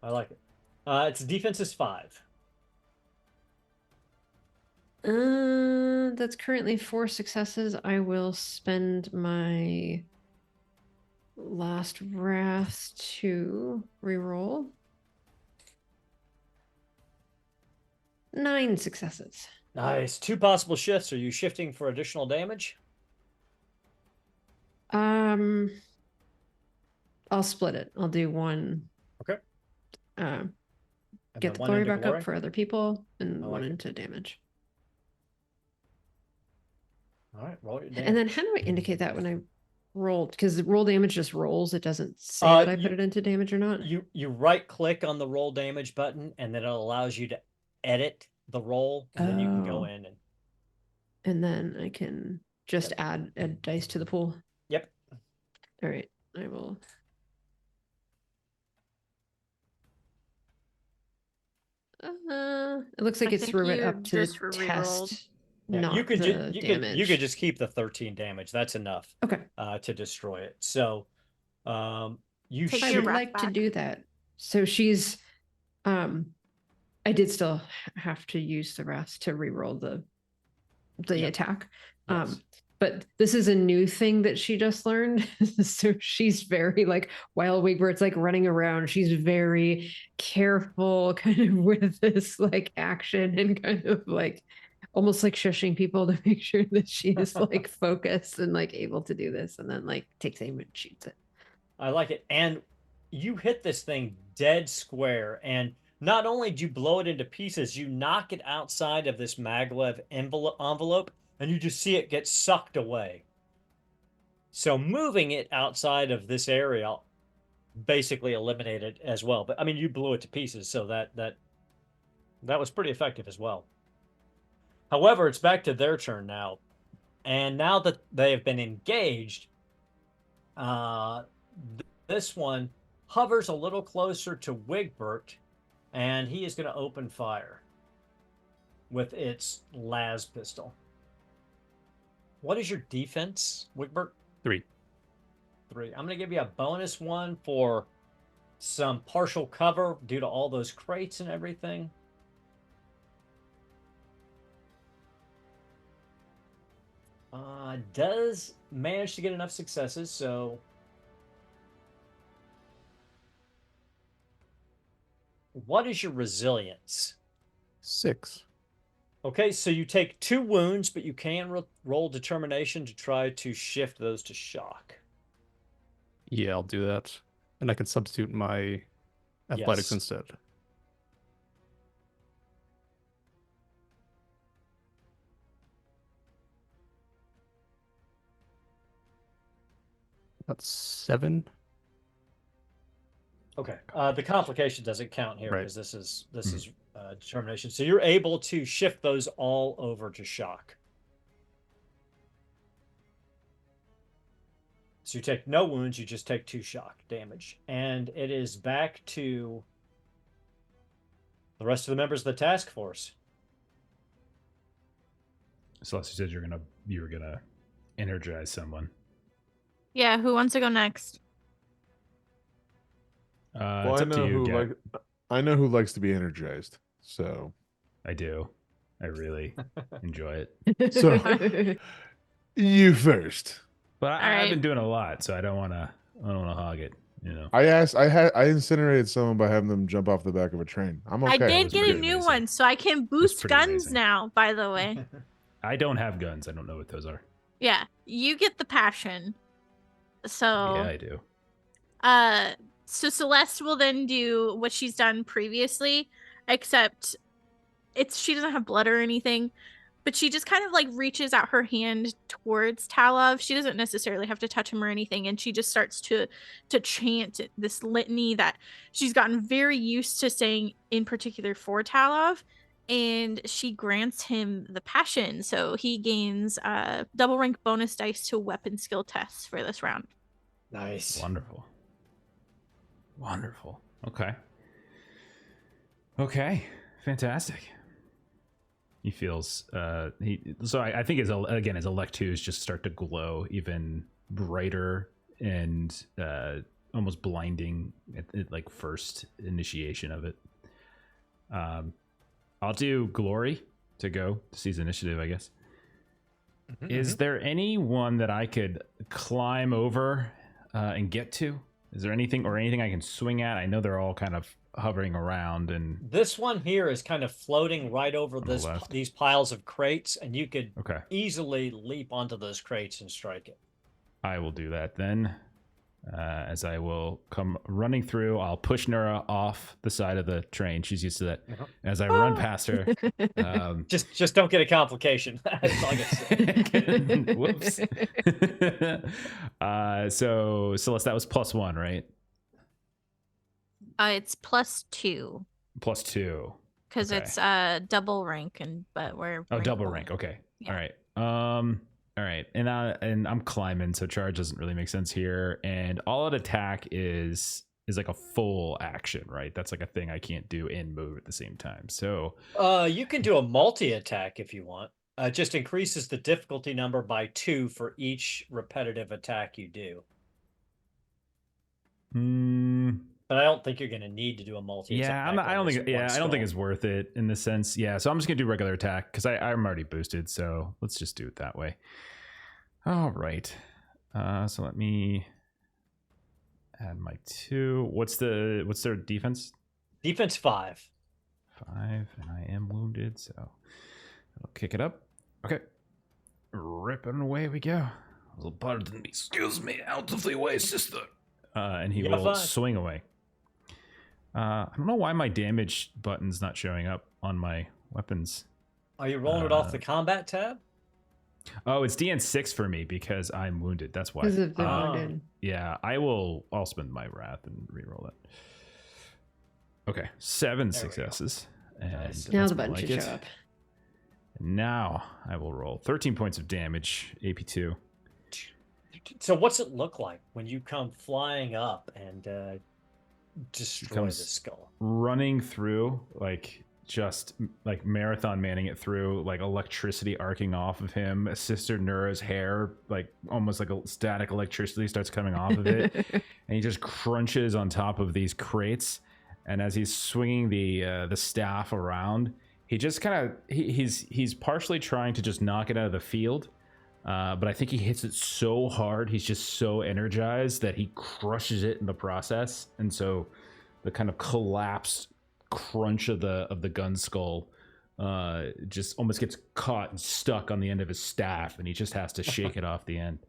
I like it. Its defense is 5. That's currently 4 successes. I will spend my last wrath to reroll. 9 successes. Nice. 2 possible shifts. Are you shifting for additional damage? I'll split it. I'll do one. Okay. Get the glory back up for other people, and one into damage. All right, roll your damage. And then how do I indicate that when I rolled? Because the roll damage just rolls. It doesn't say that I put it into damage or not. You right click on the roll damage button, and then it allows you to edit the roll, and then you can go in and then I can just add a dice to the pool. Yep. All right, I will. It looks like it's threw it up to test. Yeah, you could just keep the 13 damage. That's enough. Okay. To destroy it. So Take I your would breath like to back. do that. So she's, I did still have to use the wrath to reroll the Yep. attack. Yes. But this is a new thing that she just learned. So she's very like, while Wigbert's like running around, she's very careful kind of with this like action and kind of like almost like shushing people to make sure that she is like focused and like able to do this, and then like takes aim and shoots it. I like it. And you hit this thing dead square. And not only do you blow it into pieces, you knock it outside of this maglev envelope, and you just see it get sucked away. So moving it outside of this area basically eliminated as well. But I mean, you blew it to pieces, so that was pretty effective as well. However, it's back to their turn now. And now that they have been engaged, this one hovers a little closer to Wigbert, and he is going to open fire with its las pistol. What is your defense, Wigbert? 3. 3. I'm going to give you a bonus 1 for some partial cover due to all those crates and everything. Does manage to get enough successes, so what is your resilience? 6. Okay, so you take 2 wounds, but you can roll determination to try to shift those to shock. Yeah, I'll do that. And I can substitute my athletics Yes. instead. That's 7. Okay. The complication doesn't count here Right. because this is determination. So you're able to shift those all over to shock. So you take no wounds, you just take 2 shock damage. And it is back to the rest of the members of the task force. Celeste, you said you were gonna energize someone. Yeah, who wants to go next? Well, It's up to you, Gab. I know who likes to be energized. So I do. I really enjoy it. So- you first. But All I've right. been doing a lot, so I don't wanna hog it, you know. I incinerated someone by having them jump off the back of a train. I'm okay. I That did was get a pretty new amazing. one, so I can boost pretty guns amazing. now, by the way. I don't have guns. I don't know what those are. Yeah, you get the passion. So Yeah, I do. so Celeste will then do what she's done previously, except she doesn't have blood or anything, but she just kind of like reaches out her hand towards Talov. She doesn't necessarily have to touch him or anything, and she just starts to chant this litany that she's gotten very used to saying in particular for Talov, and she grants him the passion. So he gains double rank bonus dice to weapon skill tests for this round. Nice. Wonderful. Wonderful. Okay. Okay. Fantastic. He feels I think his electus just start to glow even brighter and almost blinding at like first initiation of it. I'll do glory to go to seize initiative, I guess. Is there anyone that I could climb over and get to? Is there anything I can swing at? I know they're all kind of hovering around, and This one here is kind of floating right over the left. these piles of crates, and you could okay, easily leap onto those crates and strike it. I will do that then. As I will come running through, I'll push Nura off the side of the train. She's used to that. Uh-huh. As I run past her, Just don't get a complication. That's all I gotta say. whoops. So Celeste, that was +1, right? It's +2 +2. because Okay. it's double rank, but we're Double rankable. rank. Okay. Yeah. All right. All right. And I'm climbing, so charge doesn't really make sense here. And all out attack is like a full action, right? That's like a thing I can't do and move at the same time. So You can do a multi-attack if you want. It just increases the difficulty number by 2 for each repetitive attack you do. But I don't think you're going to need to do a multi. Yeah, I don't think. Yeah, I don't think it's worth it in the sense. Yeah, so I'm just gonna do regular attack because I'm already boosted. So let's just do it that way. All right. So let me add my 2. What's their defense? Defense 5. 5, and I am wounded, so I'll kick it up. Okay, ripping away we go. Well, pardon me. Excuse me. Out of the way, sister. And he will swing away. I don't know why my damage button's not showing up on my weapons. Are you rolling it off the combat tab? Oh, it's DN6 for me because I'm wounded. That's why. Because of the wounded. Yeah, I'll spend my wrath and reroll it. Okay, 7 successes. And now the button should show up. Now I will roll 13 points of damage, AP2. So what's it look like when you come flying up and destroy the skull? Running through, just marathon manning it through, like electricity arcing off of him. Sister Nura's hair, almost like a static electricity starts coming off of it. And he just crunches on top of these crates. And as he's swinging the staff around, he just kind of, he's partially trying to just knock it out of the field. But I think he hits it so hard, he's just so energized that he crushes it in the process. And so the kind of collapsed crunch of the gun skull just almost gets caught and stuck on the end of his staff, and he just has to shake it off the end.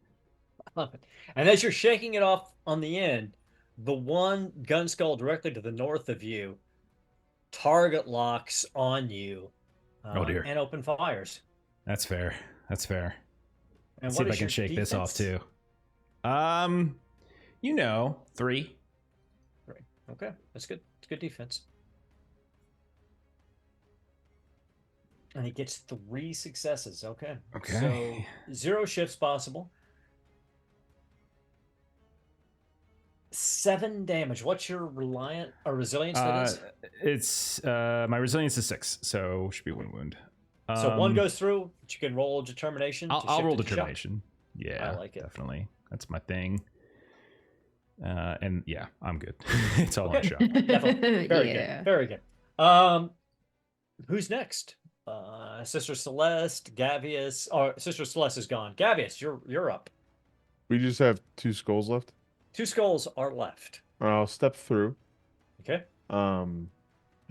I love it. And as you're shaking it off on the end, the one gun skull directly to the north of you target locks on you oh dear, and open fires. That's fair. That's fair. And Let's see if I can shake this off too. 3. Okay, that's good. It's good defense. And he gets 3 successes. Okay. Okay. So 0 shifts possible. 7 damage. What's your resilience? That is. It's my resilience is 6, so should be 1 wound. So 1 goes through, but you can roll determination. I'll roll determination. Yeah, I like it. Definitely. That's my thing. And yeah, I'm good. It's all on shot. Definitely. Very good. Very good. Who's next? Sister Celeste, Gavious. Oh, Sister Celeste is gone. Gavious, you're up. We just have 2 skulls left. 2 skulls are left. I'll step through. Okay. And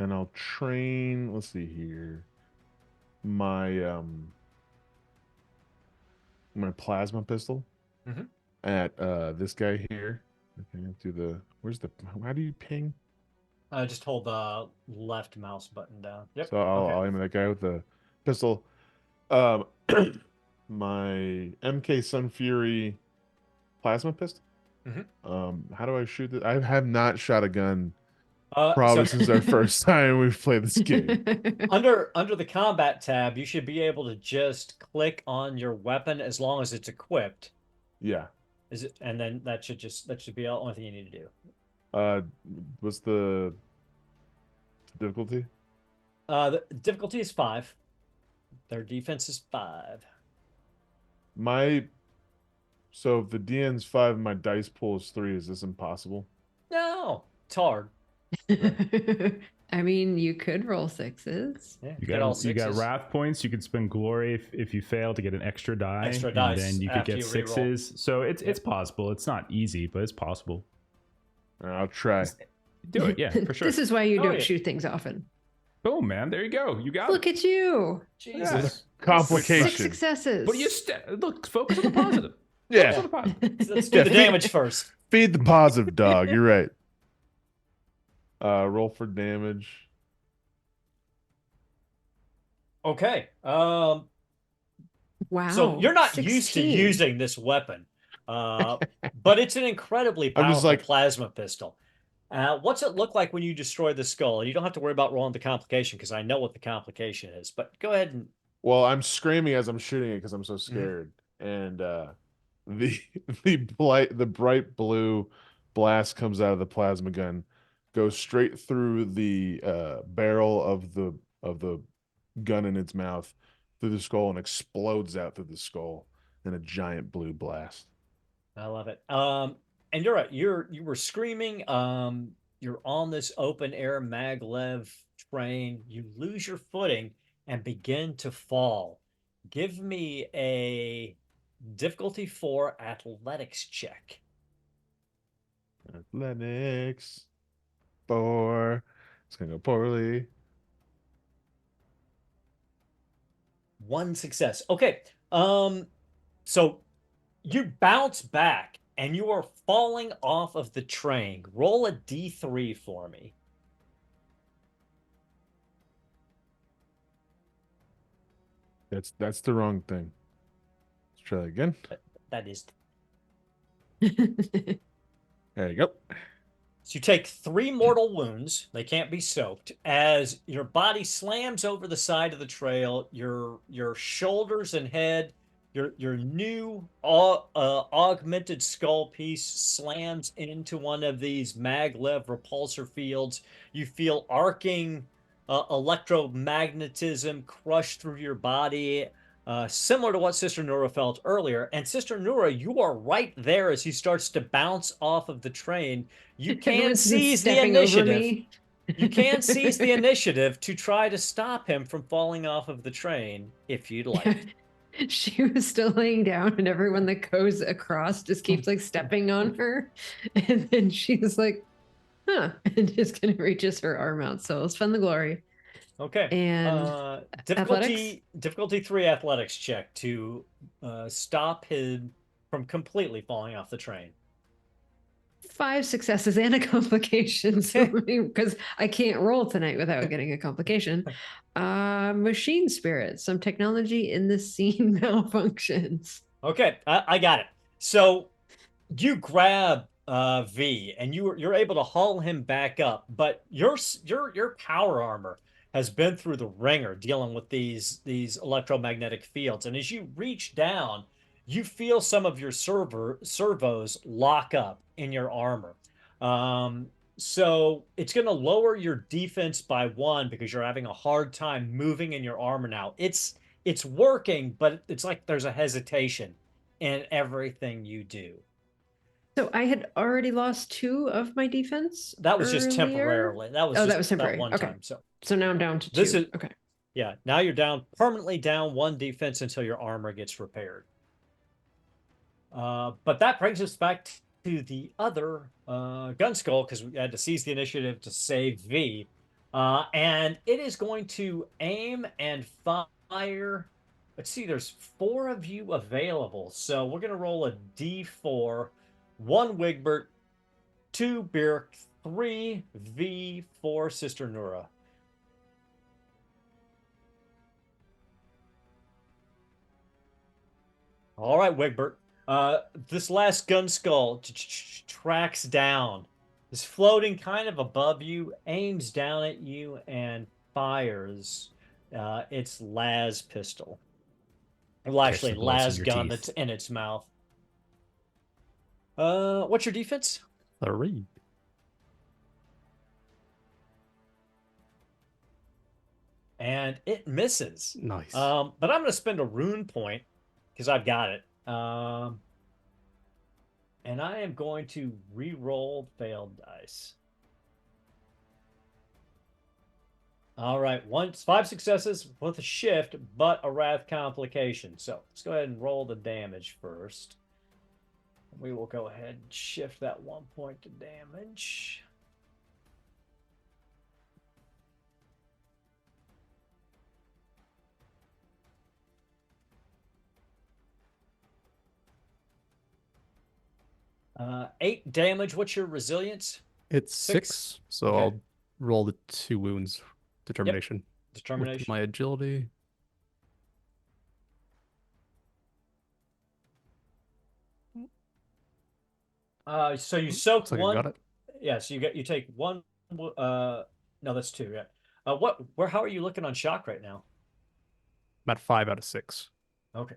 I'll train. Let's see here. My my plasma pistol at this guy here. Okay, do the how do you ping? Just hold the left mouse button down. Yep. So I'll aim at that guy with the pistol. My MK Sun Fury plasma pistol. How do I shoot this? I have not shot a gun probably since our first time we've played this game. Under the combat tab, you should be able to just click on your weapon as long as it's equipped. Yeah. Is it? And then that should be the only thing you need to do. What's the difficulty? The difficulty is 5. Their defense is 5. So if the DN's 5 and my dice pool is 3, is this impossible? No, it's hard. I mean, you could roll 6s. Yeah, you got wrath points. You could spend glory if you fail to get an extra die. Extra dice. And then you could get 6s. So it's possible. It's not easy, but it's possible. I'll try. Do it, yeah, for sure. This is why you don't shoot things often. Boom, man. There you go. You got Look it. at you. Jesus. Complication. 6 successes. But you look, focus on the positive. Yeah. Focus on the positive. Let's do the damage first. Feed the positive dog. You're right. Roll for damage. Okay. Wow. So you're not 16. used to using this weapon, but it's an incredibly powerful plasma pistol. What's it look like when you destroy the skull? You don't have to worry about rolling the complication because I know what the complication is. But go ahead and. Well, I'm screaming as I'm shooting it because I'm so scared, and the bright blue blast comes out of the plasma gun, goes straight through the barrel of the gun in its mouth, through the skull, and explodes out through the skull in a giant blue blast. I love it. And you're right. You were screaming. You're on this open air maglev train. You lose your footing and begin to fall. Give me a difficulty 4 athletics check. Athletics 4. It's gonna go poorly. 1 success. Okay. So you bounce back and you are falling off of the train. Roll a d3 for me. That's the wrong thing. Let's try that again. That is. There you go. So you take 3 mortal wounds. They can't be soaked. As your body slams over the side of the trail, your shoulders and head, your new augmented skull piece slams into one of these maglev repulsor fields. You feel arcing electromagnetism crush through your body. Similar to what Sister Nura felt earlier. And Sister Nura, you are right there as he starts to bounce off of the train. You can Everyone's been seize the stepping over initiative. me. You can seize the initiative to try to stop him from falling off of the train if you'd like. She was still laying down, and everyone that goes across just keeps like stepping on her. And then she's like, huh, and just kind of reaches her arm out. So let's fund the glory. Okay. And difficulty 3 athletics check to stop him from completely falling off the train. 5 successes and a complication, because I can't roll tonight without getting a complication. Machine spirit. Some technology in the scene malfunctions. Okay, I got it. So you grab V and you're able to haul him back up, but your power armor has been through the ringer dealing with these electromagnetic fields, and as you reach down, you feel some of your servos lock up in your armor. So it's going to lower your defense by 1 because you're having a hard time moving in your armor now. It's working, but it's like there's a hesitation in everything you do. So I had already lost 2 of my defense. That was just earlier? temporarily. That was that was temporary. That one Okay. time. So now I'm down to 2. This is okay. Yeah, now you're permanently down 1 defense until your armor gets repaired. But that brings us back to the other gun skull, because we had to seize the initiative to save V. And it is going to aim and fire. Let's see, there's 4 of you available. So we're going to roll a d4. 1 Wigbert, 2 Birk, 3 V, 4 Sister Nura. All right, Wigbert. This last gun skull tracks down. Is floating kind of above you, aims down at you, and fires its las pistol. Well, actually, las gun that's in its mouth. What's your defense? 3. And it misses. Nice. But I'm going to spend a rune point because I've got it. And I am going to re-roll failed dice. All right, 5 successes with a shift, but a wrath complication. So let's go ahead and roll the damage first. We will go ahead and shift that 1 point to damage. Uh, 8 damage. What's your resilience? It's 6, so Okay. I'll roll the 2 wounds. Determination. Determination. With my agility. So you soak Looks like I 1. got it. Yeah, so you take 1. No, that's 2. Yeah. How are you looking on shock right now? I'm at 5 out of 6. Okay.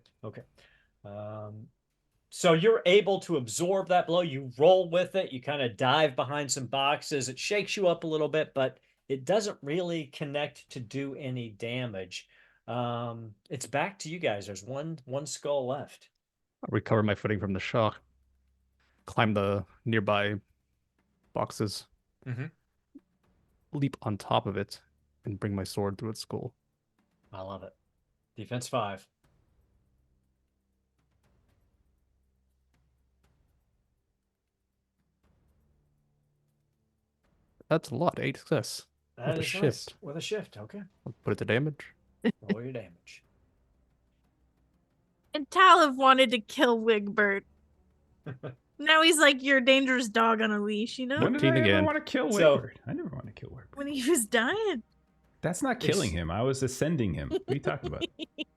So you're able to absorb that blow. You roll with it. You kind of dive behind some boxes. It shakes you up a little bit, but it doesn't really connect to do any damage. It's back to you guys. There's one skull left. I'll recover my footing from the shock. climb the nearby boxes, leap on top of it, and bring my sword through its skull. I love it. Defense 5. That's a lot. 8 success. That with a is nice. shift. With a shift, okay. I'll put it to damage. Roll your damage. And Talif wanted to kill Wigbert. Now he's like your dangerous dog on a leash, you know? When did 14 I ever again. want to kill So- Wigbert? I never want to kill Wigbert. When he was dying. That's not killing him. I was ascending him. What are you talking about?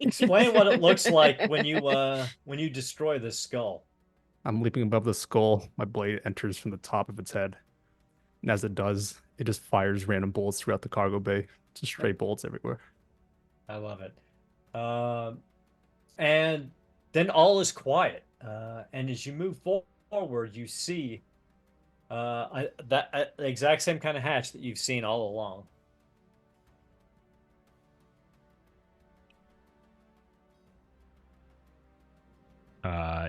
Explain what it looks like when you destroy this skull. I'm leaping above the skull. My blade enters from the top of its head. And as it does, it just fires random bullets throughout the cargo bay. Just stray bullets everywhere. I love it. And then all is quiet. And as you move forward, you see the exact same kind of hatch that you've seen all along.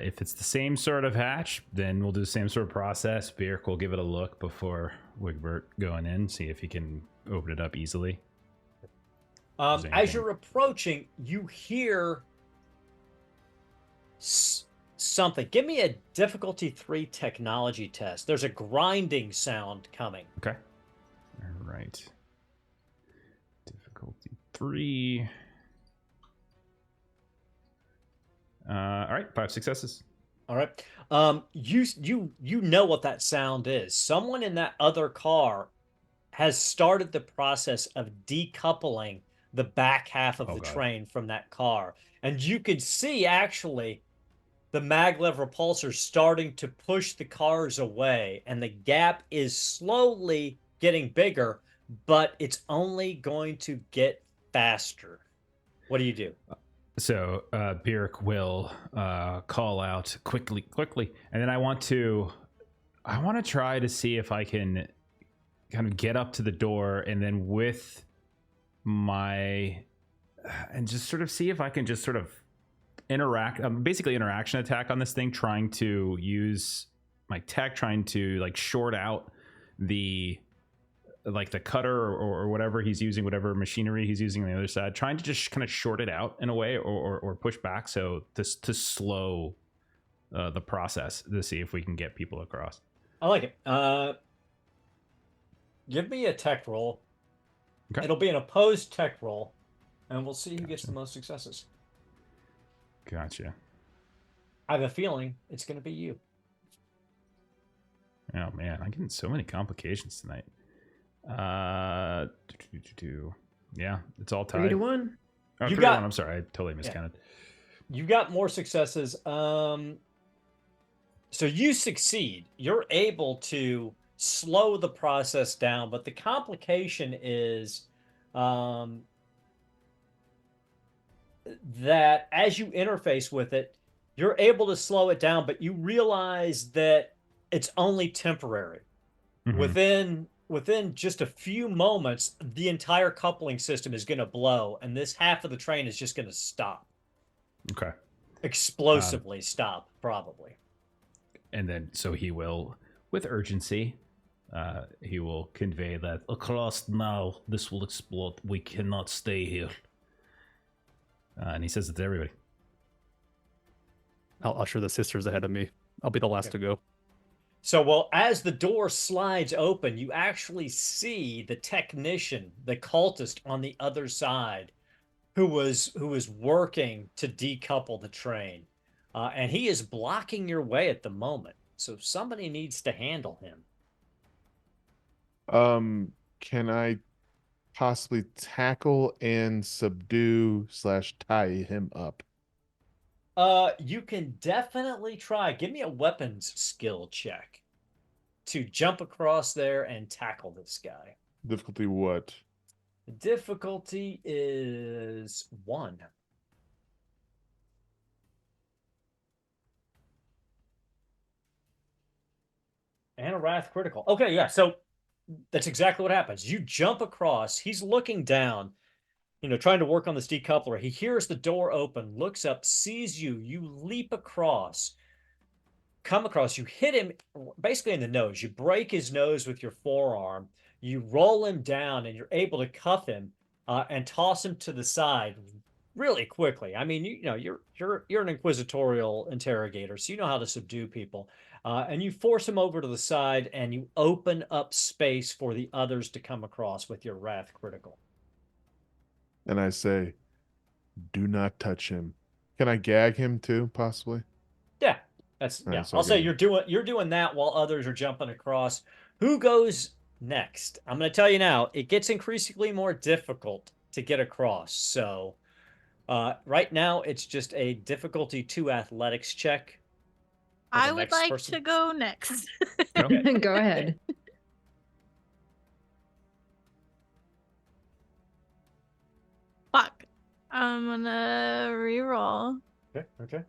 If it's the same sort of hatch, then we'll do the same sort of process. Byrrc will give it a look before Wigbert going in, see if he can open it up easily. As you're approaching, you hear something. Give me a difficulty 3 technology test. There's a grinding sound coming. Okay. All right. Difficulty 3. All right, 5 successes. All right. You know what that sound is. Someone in that other car has started the process of decoupling the back half of the train from that car. And you could see actually the maglev repulsors starting to push the cars away, and the gap is slowly getting bigger, but it's only going to get faster. What do you do? So Byrrc will call out quickly, and then I want to try to see if I can kind of get up to the door, and then with my and just sort of see if I can just sort of interact, basically interaction attack on this thing, trying to use my tech, trying to like short out the cutter or whatever he's using, whatever machinery he's using on the other side, trying to just kind of short it out in a way, or push back so to slow the process to see if we can get people across. I like it. Give me a tech roll. Okay. It'll be an opposed tech roll, and we'll see who gets the most successes. Gotcha. I have a feeling it's going to be you. Oh man, I'm getting so many complications tonight. Yeah, it's all tied. 3-1. Oh, You 3-1. got- I'm sorry, I totally miscounted. You got more successes. So you succeed. You're able to slow the process down, but the complication is that as you interface with it, you're able to slow it down, but you realize that it's only temporary. Mhm. Within just a few moments, the entire coupling system is going to blow, and this half of the train is just going to stop. Okay. Explosively stop, probably. And then, so he will, with urgency, he will convey that Across now, this will explode. We cannot stay here. and he says it to everybody. I'll usher the sisters ahead of me. I'll be the last to go. So, well, as the door slides open, you actually see the technician, the cultist on the other side, who was working to decouple the train, and he is blocking your way at the moment. So somebody needs to handle him. Can I possibly tackle and subdue / tie him up? You can definitely try. Give me a weapons skill check to jump across there and tackle this guy. Difficulty what? The difficulty is 1. And a wrath critical. Okay, yeah, so that's exactly what happens. You jump across. He's looking down, trying to work on this decoupler. He hears the door open, looks up, sees you. You leap across. come across, you hit him basically in the nose. You break his nose with your forearm. You roll him down, and you're able to cuff him and toss him to the side really quickly. I mean, you know, you're an inquisitorial interrogator, so you know how to subdue people. And you force him over to the side, and you open up space for the others to come across with your wrath critical. And I say, do not touch him. Can I gag him too, possibly? Yeah, that's All right, yeah. so I'll say gag. you're doing that while others are jumping across. Who goes next? I'm going to tell you now. It gets increasingly more difficult to get across. So right now, it's just a difficulty 2 athletics check. I would like to go next. Okay. Go ahead. Fuck. I'm gonna reroll. Okay. Okay.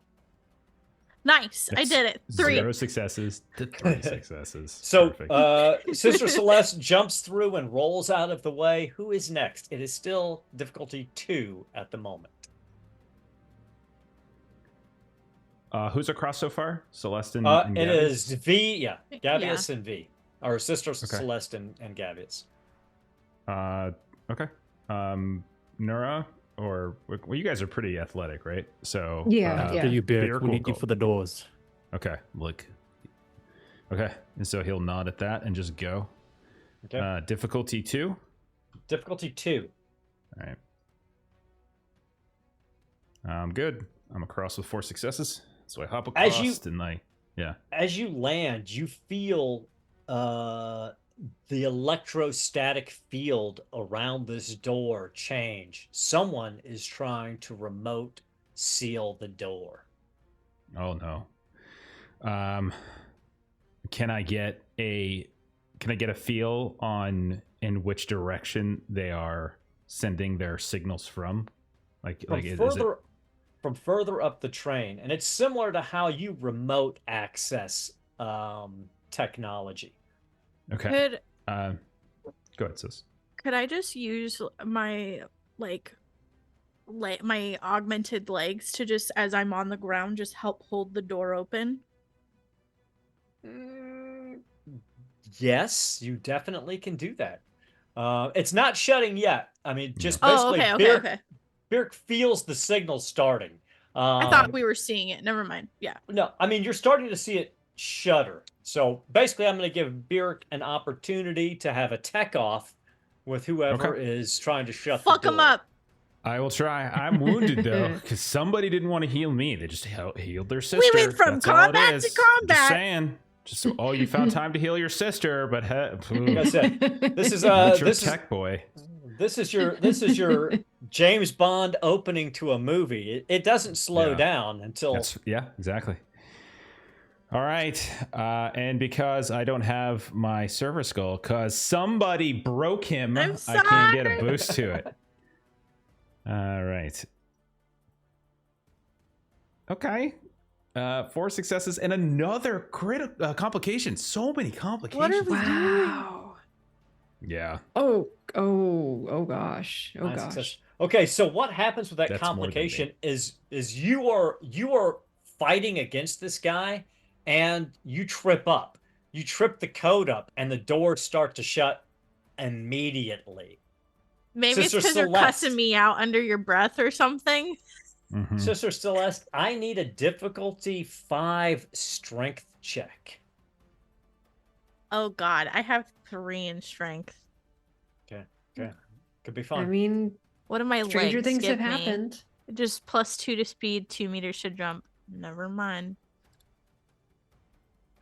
Nice. I That's did it. 3. 0 successes to 3 successes. So, Perfect. Sister Celeste jumps through and rolls out of the way. Who is next? It is still difficulty 2 at the moment. Who's across so far? Celeste and It Gavious? is V, yeah, Gavious and V. Or Sister Okay. Celeste and Gavious. Okay. Nura, or well, you guys are pretty athletic, right? So Yeah, After you, Byrrc, Byrrc we will need you go. for the doors. Okay, look. Okay, and so he'll nod at that and just go. Okay. Difficulty 2. Difficulty 2. All right. I'm good. I'm across with 4 successes. So I hop As across you- and yeah. As you land, you feel the electrostatic field around this door change. Someone is trying to remote seal the door. Oh no. Can I get a feel on in which direction they are sending their signals from? From further up the train, and it's similar to how you remote access technology. Okay. Could Go ahead, sis. could I just use my my augmented legs to just, as I'm on the ground, just help hold the door open? Yes, you definitely can do that. It's not shutting yet. I mean, just Oh, basically, okay. Byrrc feels the signal starting. I thought we were seeing it. Never mind. Yeah. No, I mean, you're starting to see it shudder. So basically, I'm going to give Byrrc an opportunity to have a tech off with whoever is trying to shut Fuck the door. them up. I will try. I'm wounded though, because somebody didn't want to heal me. They just healed their sister. We went from That's all it combat to is. combat. Just saying. Just you found time to heal your sister, but Like I said, this is not your this tech is boy. this is your James Bond opening to a movie. It doesn't slow Yeah. down until Yeah, exactly. All right, and because I don't have my server skull, because somebody broke him, I'm I can't get a sorry. boost to it. All right. Okay. 4 successes and another complication. So many complications. What are we Wow. Yeah. Oh gosh. Oh Nice gosh. success. Okay, so what happens with that That's more than complication is you are fighting against this guy, and you trip up. You trip the code up, and the doors start to shut immediately. Maybe Sister it's because you're Celeste. cussing me out under your breath or something. Mhm. Sister Celeste, I need a difficulty 5 strength check. Oh God, I have 3 in strength. Okay, could be I fun. mean, What do my stranger legs things have give me? happened. Just +2 to speed, 2 meters to jump. Never mind.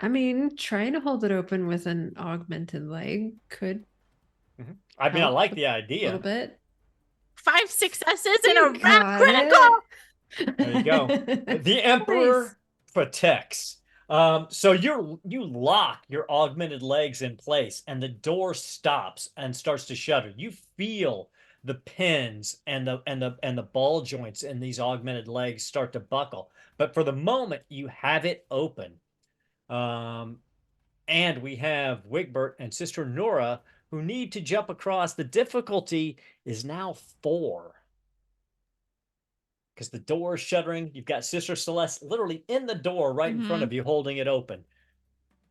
I mean, trying to hold it open with an augmented leg could I mean, I help like the a idea. little bit. 5 successes and You a rat got critical. it. There you go. The Emperor protects. So you lock your augmented legs in place, and the door stops and starts to shudder. You feel the pins and the ball joints in these augmented legs start to buckle. But for the moment, you have it open. And we have Wigbert and Sister Nora who need to jump across. The difficulty is now 4. because the door is shuddering. You've got Sister Celeste literally in the door right in front of you, holding it open.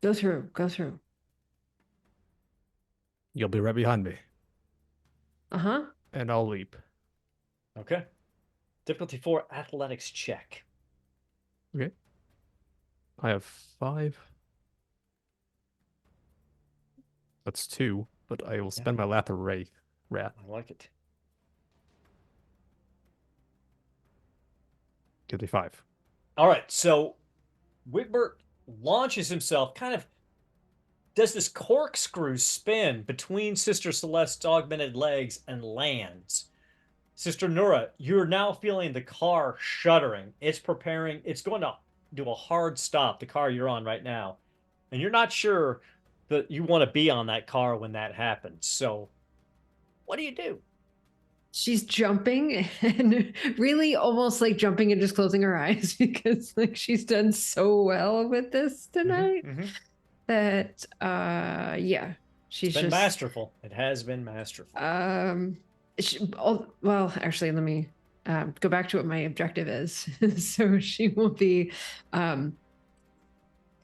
Go through. Go through. You'll be right behind me, Uh-huh. and I'll leap. Okay. Difficulty 4 athletics check. Okay. I have 5. That's 2, but I will spend my Wrath. I like it. Give me 5. All right, so Wigbert launches himself, kind of does this corkscrew spin between Sister Celeste's augmented legs and lands. Sister Nura, you're now feeling the car shuddering. It's preparing, it's going to do a hard stop, the car you're on right now. And you're not sure that you want to be on that car when that happens. So what do you do? She's jumping and really almost like jumping and just closing her eyes because like she's done so well with this tonight that yeah, she's It's been just masterful. It has been masterful. well, actually, let me go back to what my objective is. So she will be kind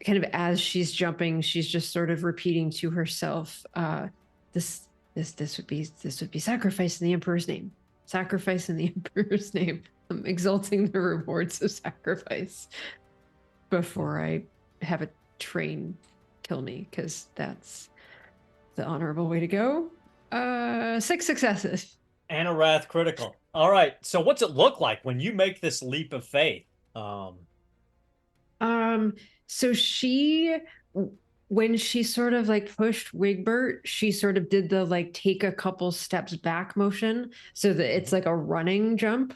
of as she's jumping, she's just sort of repeating to herself, this would be sacrifice in the Emperor's name. Sacrifice in the Emperor's name. I'm exalting the rewards of sacrifice before I have a train kill me, because that's the honorable way to go. 6 successes. And a wrath critical. All right. So what's it look like when you make this leap of faith? So she, when she sort of like pushed Wigbert, she sort of did the like take a couple steps back motion so that it's like a running jump.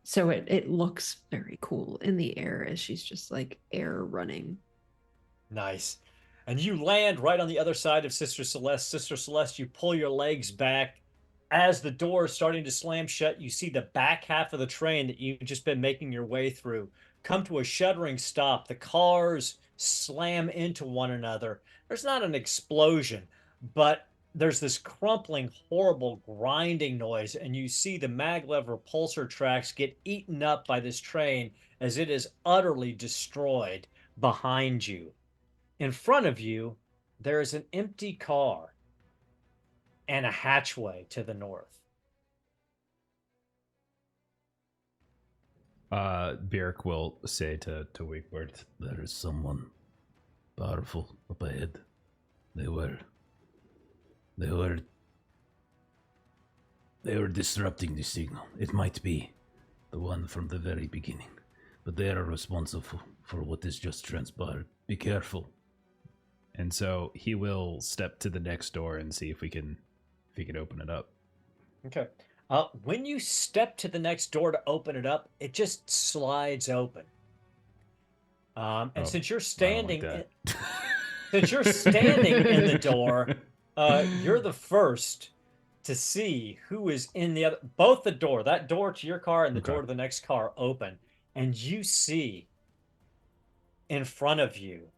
So it looks very cool in the air as she's just like air running. Nice. And you land right on the other side of Sister Celeste. Sister Celeste, you pull your legs back. As the door is starting to slam shut, you see the back half of the train that you've just been making your way through come to a shuddering stop. The cars slam into one another. There's not an explosion, but there's this crumpling, horrible grinding noise, and you see the maglev repulsor tracks get eaten up by this train as it is utterly destroyed behind you. In front of you, there is an empty car and a hatchway to the north. Bjerk will say to Wigbert, there is someone powerful up ahead. They were disrupting the signal. It might be the one from the very beginning, but they are responsible for what has just transpired. Be careful. And so he will step to the next door and see if he can open it up. Okay. When you step to the next door to open it up, it just slides open. And since you're standing, since you're standing in the door, you're the first to see who is in the other. Both the door, that door to your car and the door to the next car, open, and you see in front of you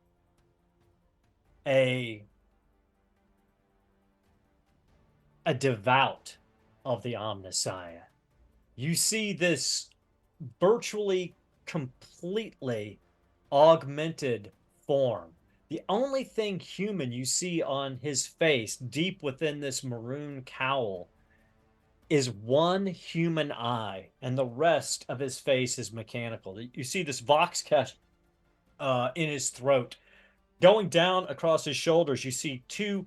a devout of the Omnissiah. You see this virtually completely augmented form. The only thing human you see on his face, deep within this maroon cowl, is one human eye, and the rest of his face is mechanical. You see this vox catch in his throat. Going down across his shoulders, you see 2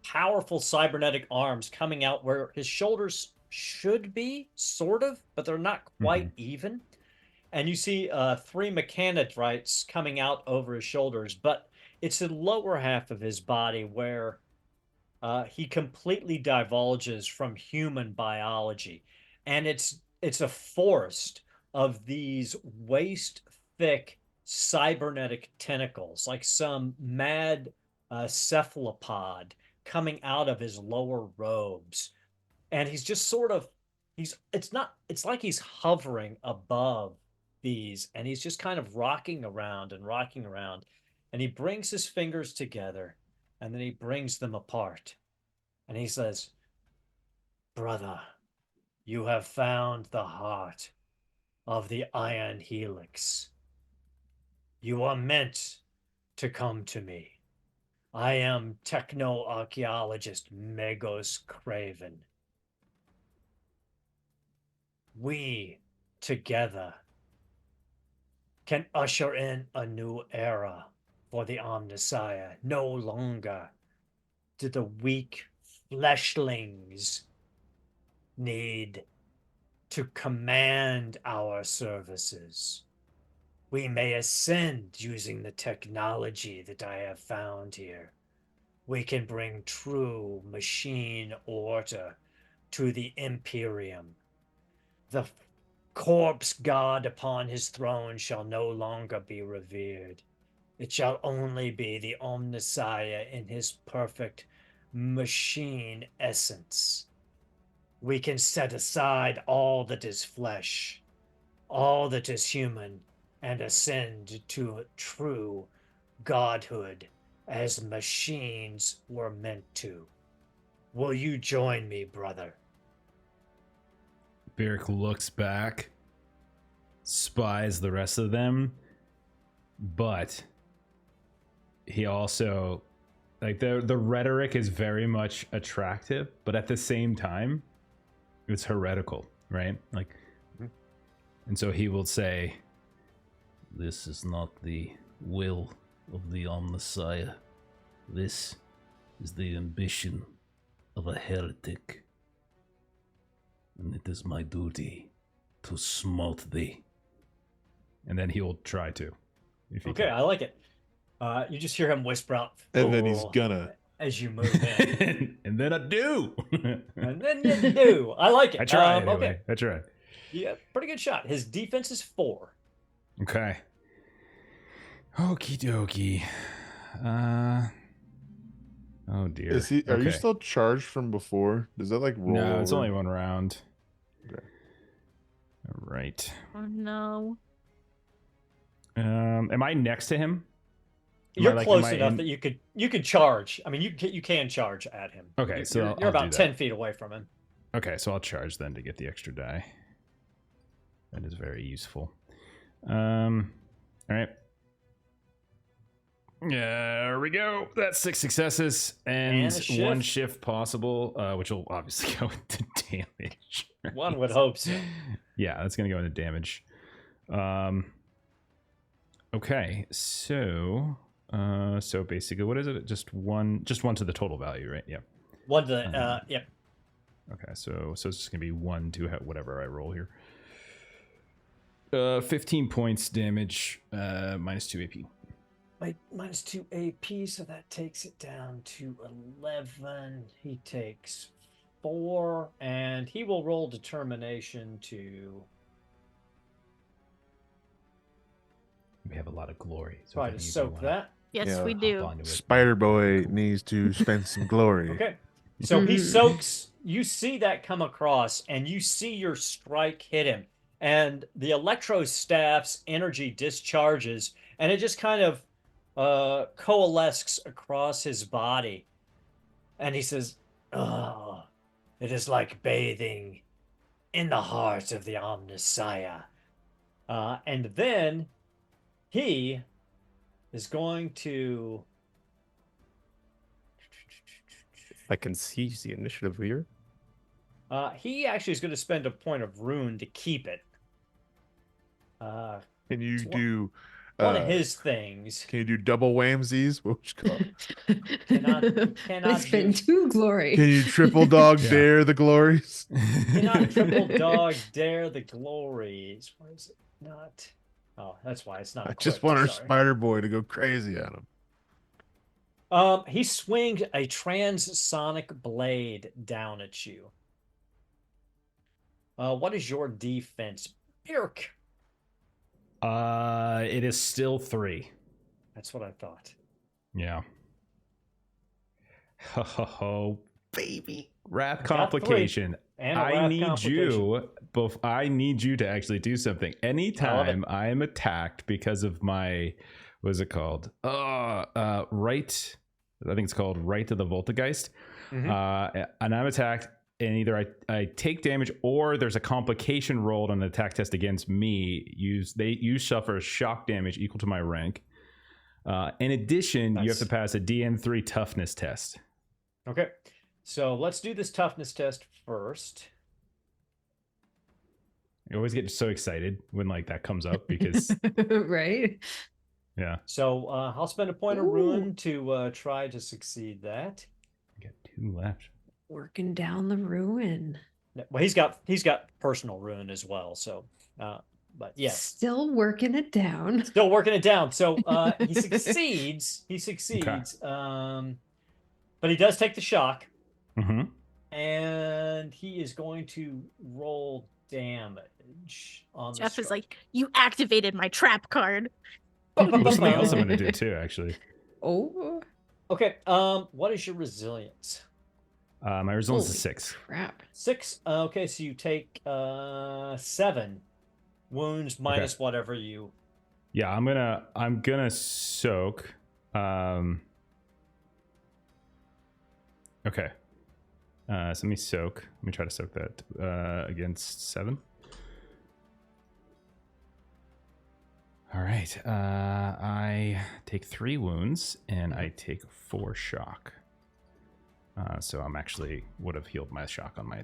powerful cybernetic arms coming out where his shoulders should be, sort of, but they're not quite even. And you see 3 mechanitrites coming out over his shoulders, but it's the lower half of his body where he completely divulges from human biology. And it's a forest of these waist-thick cybernetic tentacles, like some mad cephalopod coming out of his lower robes. And he's just sort of, it's like he's hovering above these, and he's just kind of rocking around and rocking around. And he brings his fingers together, and then he brings them apart. And he says, "Brother, You have found the heart of the Iron Helix. You are meant to come to me. I am techno-archaeologist Megos Craven. We, together, can usher in a new era for the Omnissiah. No longer do the weak fleshlings need to command our services. We may ascend using the technology that I have found here. We can bring true machine order to the Imperium. The corpse god upon his throne shall no longer be revered. It shall only be the Omnissiah in his perfect machine essence. We can set aside all that is flesh, all that is human, and ascend to true godhood as machines were meant to. Will you join me, brother? Beric looks back, spies the rest of them, but he also, like, the rhetoric is very much attractive, but at the same time, it's heretical, right? Like, and so he will say, This is not the will of the Omnissiah. This is the ambition of a heretic. And it is my duty to smite thee. and then he'll try to. If he Okay, can. I like it. You just hear him whisper out, And then he's "Fool," gonna. as you move in. And then I do. And then you do. I like it. I try anyway. Okay. I try. Yeah, pretty good shot. His defense is 4. Okay. Okie dokie. Oh dear. Is he? Are you Okay. still charged from before? Does that like roll? No, it's over? only one round. Okay. All right. Oh no. Am I next to him? Am You're I, like, close am I enough in- that you could charge. I mean, you can charge at him. Okay, You're- so you're, I'll you're do about that. 10 feet away from him. Okay, so I'll charge then to get the extra die. That is very useful. All right. There we go. That's 6 successes and And a one shift. shift possible, which will obviously go into damage. One would hope so. Yeah, that's gonna go into damage. Okay, so basically, what is it? Just one to the total value, right? Yeah. One to yep. Okay, so it's just gonna be 1 to whatever I roll here. 15 points damage, minus 2 AP. Wait, minus 2 AP, so that takes it down to 11. He takes 4, and he will roll determination to We have a lot of glory. So try if to any of you soak wanna that. Yes, Yeah. we hop do. onto it, Spider Boy cool. needs to spend some glory. Okay. So he soaks, you see that come across, and you see your strike hit him. And the electro staff's energy discharges, and it just kind of coalesces across his body. And he says, "Oh, it is like bathing in the heart of the Omnissiah." And then he is going to... I can seize the initiative here. he actually is going to spend a point of rune to keep it. Can you It's one- do One of his things. Can you do double whamsies? What would you call it? Cannot I spend do- 2 glory. Can you triple dog Yeah. dare the glories? Cannot triple dog dare the glories. Why is it not? Oh, that's why it's not. I just equipped, want our sorry. Spider Boy to go crazy at him. He swings a transonic blade down at you. What is your defense? Irk. It is still 3. That's what I thought. Yeah. Ho ho ho, baby. Wrath I got 3. complication. And a I wrath need complication. you. I need you to actually do something. Anytime I am attacked because of my, what is it called? Right. I think it's called Right to the Voltageist. Mhm. And I'm attacked. and either I take damage or there's a complication rolled on an attack test against me. You suffer shock damage equal to my rank. In addition, you have to pass a DN3 toughness test. Okay, so let's do this toughness test first. I always get so excited when like that comes up because right. yeah. So I'll spend a point of ruin to try to succeed that. I got 2 left. Working down the ruin. Well, he's got personal ruin as well. So, but yes, Still working it down. still working it down. So he succeeds. He succeeds. Okay. But he does take the shock, and he is going to roll damage on. Jeff is like, "You activated my trap card." There's something else I'm going to do too, actually. Oh. Okay. What is your resilience? My resilience is 6. Crap. 6. Okay, so you take 7 wounds minus whatever you. Yeah, I'm gonna soak. Okay. So let me soak. Let me try to soak that against 7. All right. I take 3 wounds and I take 4 shock. So I'm actually would have healed my shock on my.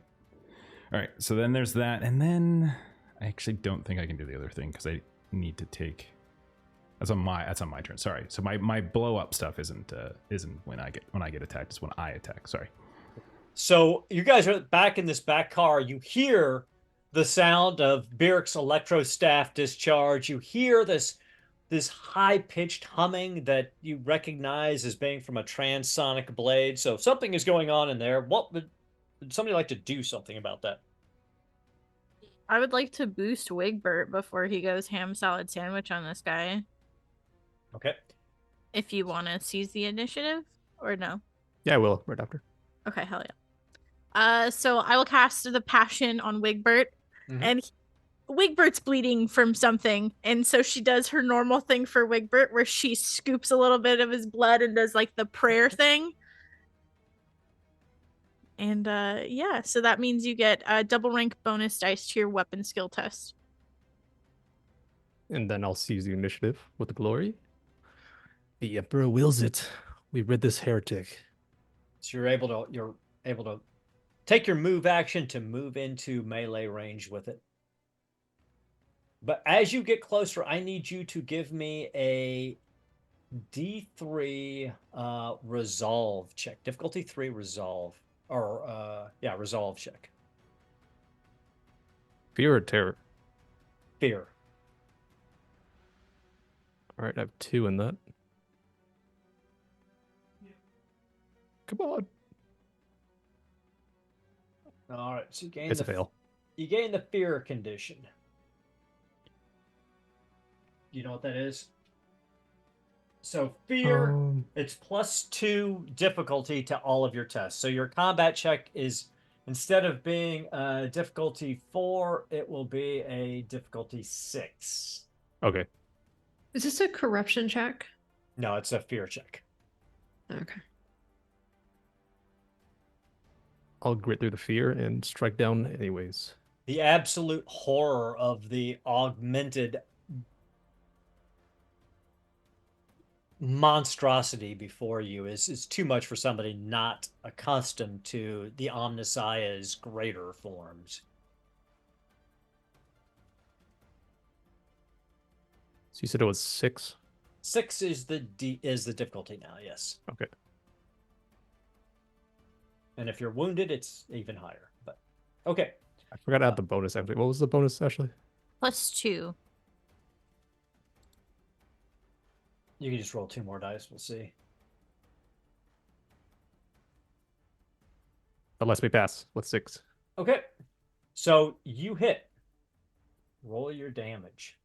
All right. So then there's that, and then I actually don't think I can do the other thing because I need to take. That's on my turn. Sorry. So my blow up stuff isn't when I get attacked. It's when I attack. Sorry. So you guys are back in this back car. You hear the sound of Byrrc's electro staff discharge. You hear this high-pitched humming that you recognize as being from a transonic blade. So something is going on in there. Would somebody like to do something about that? I would like to boost Wigbert before he goes ham salad sandwich on this guy. Okay. If you want to seize the initiative, or no? Yeah, I will right after. Okay, hell yeah. So I will cast the passion on Wigbert, and Wigbert's bleeding from something, and so she does her normal thing for Wigbert, where she scoops a little bit of his blood and does like the prayer thing. And yeah, so that means you get a double rank bonus dice to your weapon skill test. And then I'll seize the initiative with the glory. The Emperor wills it. We rid this heretic. So you're able to take your move action to move into melee range with it. But as you get closer, I need you to give me a D3 resolve check. Difficulty 3 resolve. Or, resolve check. Fear or terror? Fear. All right, I have 2 in that. Come on. All right, so you gain It's a fail. You gain the fear condition. You know what that is? So fear, it's +2 difficulty to all of your tests. So your combat check is, instead of being difficulty 4, it will be a difficulty 6. Okay. Is this a corruption check? No, it's a fear check. Okay. I'll grit through the fear and strike down anyways. The absolute horror of the augmented monstrosity before you is too much for somebody not accustomed to the Omnissiah's greater forms. So you said it was 6? 6 is the difficulty now, yes. Okay. And if you're wounded, it's even higher. But okay. I forgot to add the bonus actually. What was the bonus, Ashley? +2. You can just roll 2 more dice. We'll see. That lets me pass with 6. Okay. So you hit. Roll your damage.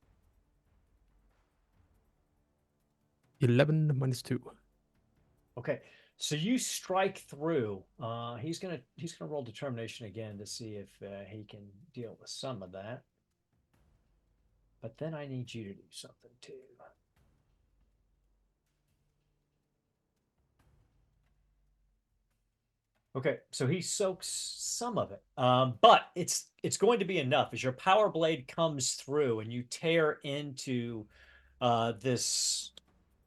11 minus 2. Okay. So you strike through. He's gonna roll determination again to see if he can deal with some of that. But then I need you to do something too. Okay, so he soaks some of it, but it's going to be enough as your power blade comes through and you tear into this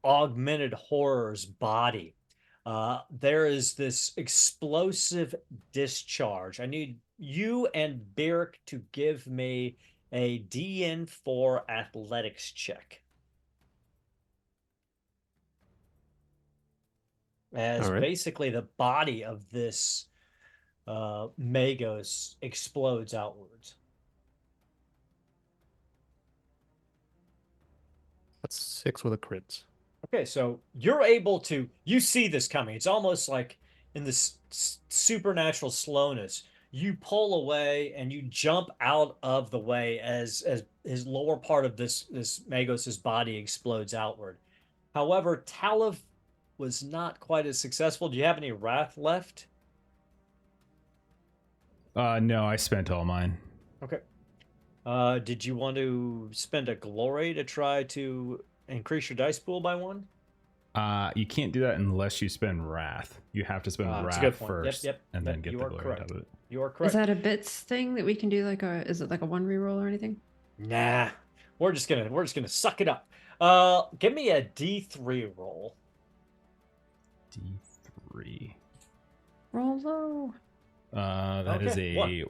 augmented horror's body. There is this explosive discharge. I need you and Byrrc to give me a DN4 athletics check. As All right. basically the body of this Magos explodes outwards. That's 6 with a crit. Okay, so you're able to, you see this coming. It's almost like in this supernatural slowness. You pull away and you jump out of the way as his lower part of this Magos's body explodes outward. However, Talif was not quite as successful. Do you have any wrath left? No, I spent all mine. Okay. Did you want to spend a glory to try to increase your dice pool by 1? You can't do that unless you spend wrath. You have to spend That's a good wrath point. first, and then get you the are glory correct. on top of it. You are correct. Is that a bits thing that we can do? Like a, is it like a 1 reroll or anything? Nah, we're just gonna suck it up. Give me a D3 roll. D3. Roll low. That is Okay, a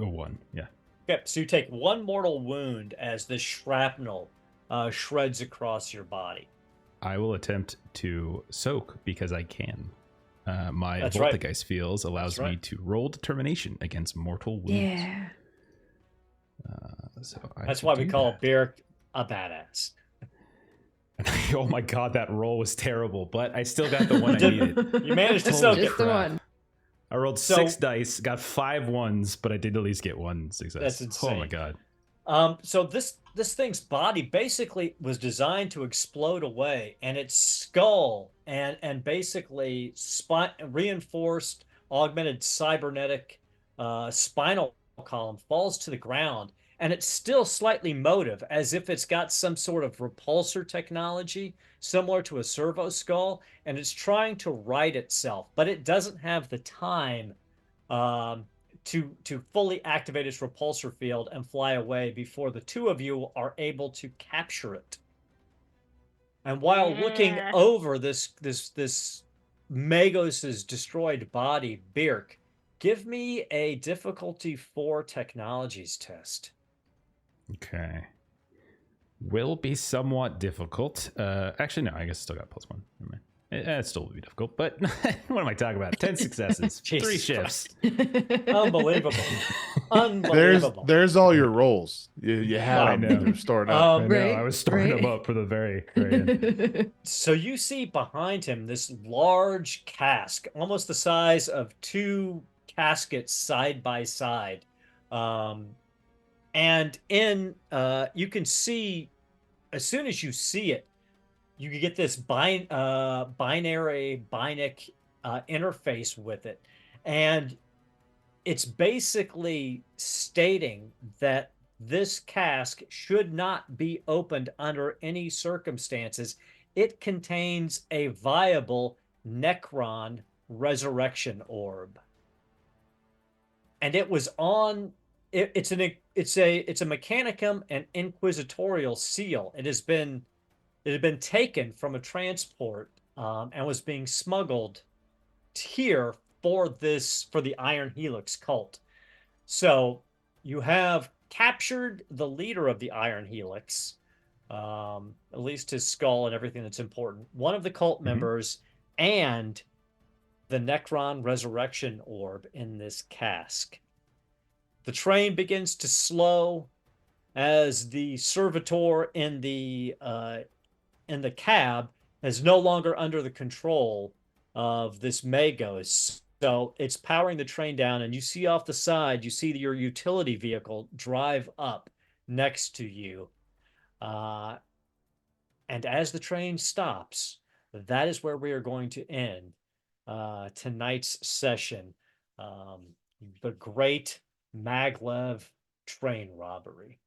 1. Yeah. Okay, so you take 1 mortal wound as the shrapnel shreds across your body. I will attempt to soak because I can. My That's right. Voltigeist Fields allows That's me right. to roll determination against mortal wounds. Yeah. So That's why we call Byrrc a badass. Oh my god, that roll was terrible, but I still got the one I needed. You managed to Holy soak it. Just the crap. one. I rolled So- 6 dice, got 5 ones, but I did at least get 1 success. That's insane. Oh my god. So this thing's body basically was designed to explode away, and its skull and basically reinforced augmented cybernetic spinal column falls to the ground, and it's still slightly motive, as if it's got some sort of repulsor technology similar to a servo skull, and it's trying to right itself, but it doesn't have the time to fully activate its repulsor field and fly away before the two of you are able to capture it. And while looking over this Magos's destroyed body, Byrrc, give me a difficulty 4 technologies test. Okay. Will be somewhat difficult. Actually, no, I guess I still got +1. Never mind. It still would be difficult, but what am I talking about? 10 successes, 3 Jesus shifts. Unbelievable. Unbelievable. There's all your rolls. You had I them. know. They're stored up. I know, I Right, was storing right. them up for the very end. So you see behind him this large cask, almost the size of 2 caskets side by side. And in you can see, as soon as you see it, you can get this binary binic interface with it. And it's basically stating that this cask should not be opened under any circumstances. It contains a viable Necron resurrection orb. And it was on it's a Mechanicum and Inquisitorial seal. It had been taken from a transport and was being smuggled here for the Iron Helix cult. So you have captured the leader of the Iron Helix, at least his skull and everything that's important, one of the cult members, and the Necron resurrection orb in this cask. The train begins to slow as the servitor in the cab is no longer under the control of this Magos. So it's powering the train down, and you see off the side, you see your utility vehicle drive up next to you. And as the train stops, that is where we are going to end tonight's session. The Great Maglev Train Robbery.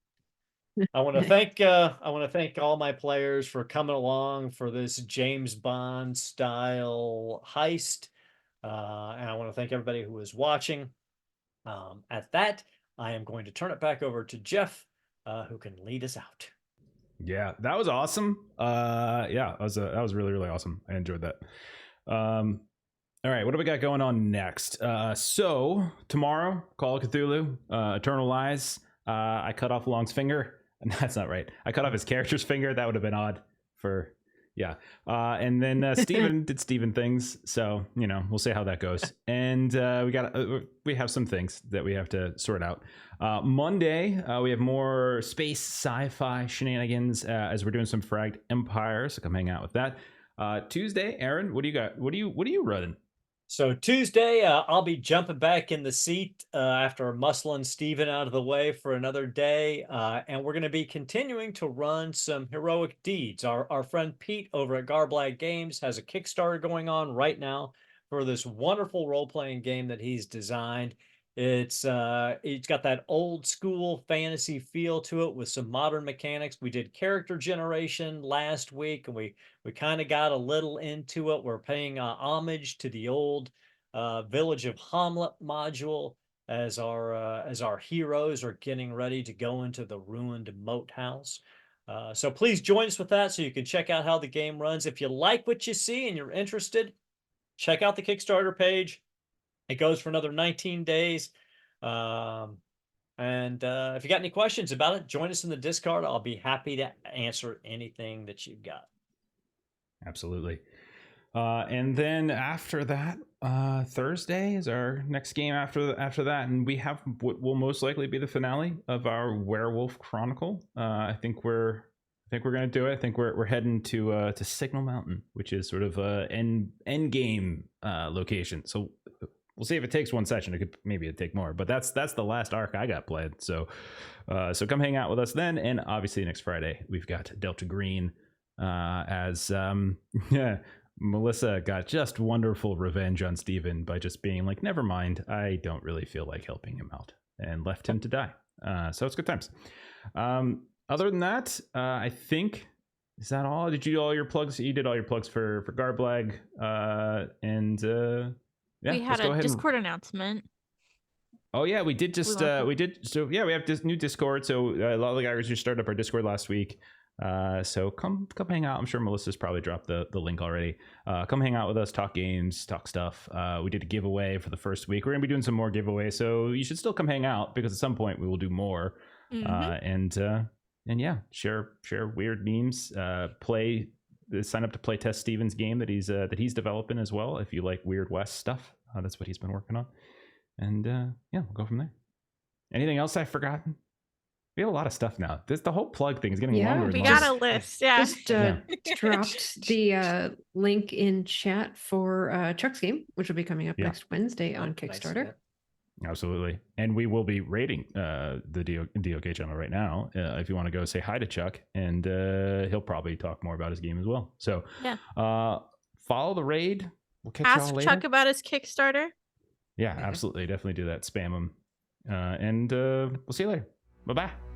I want to thank all my players for coming along for this James Bond style heist. And I want to thank everybody who is watching. At that, I am going to turn it back over to Jeff, who can lead us out. Yeah, that was awesome. Yeah, that was really, really awesome. I enjoyed that. All right, what do we got going on next? So tomorrow, Call of Cthulhu, Eternal Lies. I cut off Long's finger. That's not right. I cut off his character's finger. That would have been odd for, yeah. And then Steven did Steven things. So, we'll see how that goes. And we have some things that we have to sort out. Monday, we have more space sci-fi shenanigans as we're doing some Fragged Empire. So come hang out with that. Tuesday, Aaron, what do you got? What are you running? So Tuesday, I'll be jumping back in the seat after muscling Steven out of the way for another day. And we're going to be continuing to run some heroic deeds. Our friend Pete over at Garblag Games has a Kickstarter going on right now for this wonderful role-playing game that he's designed. It's got that old school fantasy feel to it with some modern mechanics. We did character generation last week, and we kind of got a little into it. We're paying homage to the old Village of Hamlet module as our heroes are getting ready to go into the ruined moat house. So please join us with that so you can check out how the game runs. If you like what you see and you're interested, check out the Kickstarter page. It goes for another 19 days. And if you got any questions about it, join us in the Discord. I'll be happy to answer anything that you've got. Absolutely. And then after that, Thursday is our next game after that. And we have what will most likely be the finale of our Werewolf Chronicle. I think we're going to do it. I think we're heading to Signal Mountain, which is sort of an end game location. So we'll see if it takes one session. Maybe it'd take more, but that's the last arc I got planned. So come hang out with us then. And obviously next Friday we've got Delta Green as Melissa got just wonderful revenge on Steven by just being like, never mind, I don't really feel like helping him out, and left him to die. So it's good times. Other than that, I think, is that all? Did you do all your plugs? You did all your plugs for Garblag. Yeah, we had a Discord announcement. Oh yeah, we did just we did. So yeah, we have this new Discord. So a lot of the guys just started up our Discord last week. So come hang out. I'm sure Melissa's probably dropped the link already. Come hang out with us, talk games, talk stuff. We did a giveaway for the first week. We're gonna be doing some more giveaways, so you should still come hang out because at some point we will do more. And yeah, share weird memes. Sign up to play test Steven's game that he's developing as well. If you like Weird West stuff, that's what he's been working on. And yeah, we'll go from there. Anything else I've forgotten? We have a lot of stuff now. The whole plug thing is getting longer. We got a list. Yeah. Just dropped the link in chat for Chuck's game, which will be coming up next Wednesday on Kickstarter. Nice. Absolutely. And we will be rating the DOK channel right now. If you want to go say hi to Chuck, and he'll probably talk more about his game as well. So follow the raid. We'll catch y'all later. Ask Chuck about his Kickstarter. Yeah, absolutely. Definitely do that. Spam him. And we'll see you later. Bye-bye.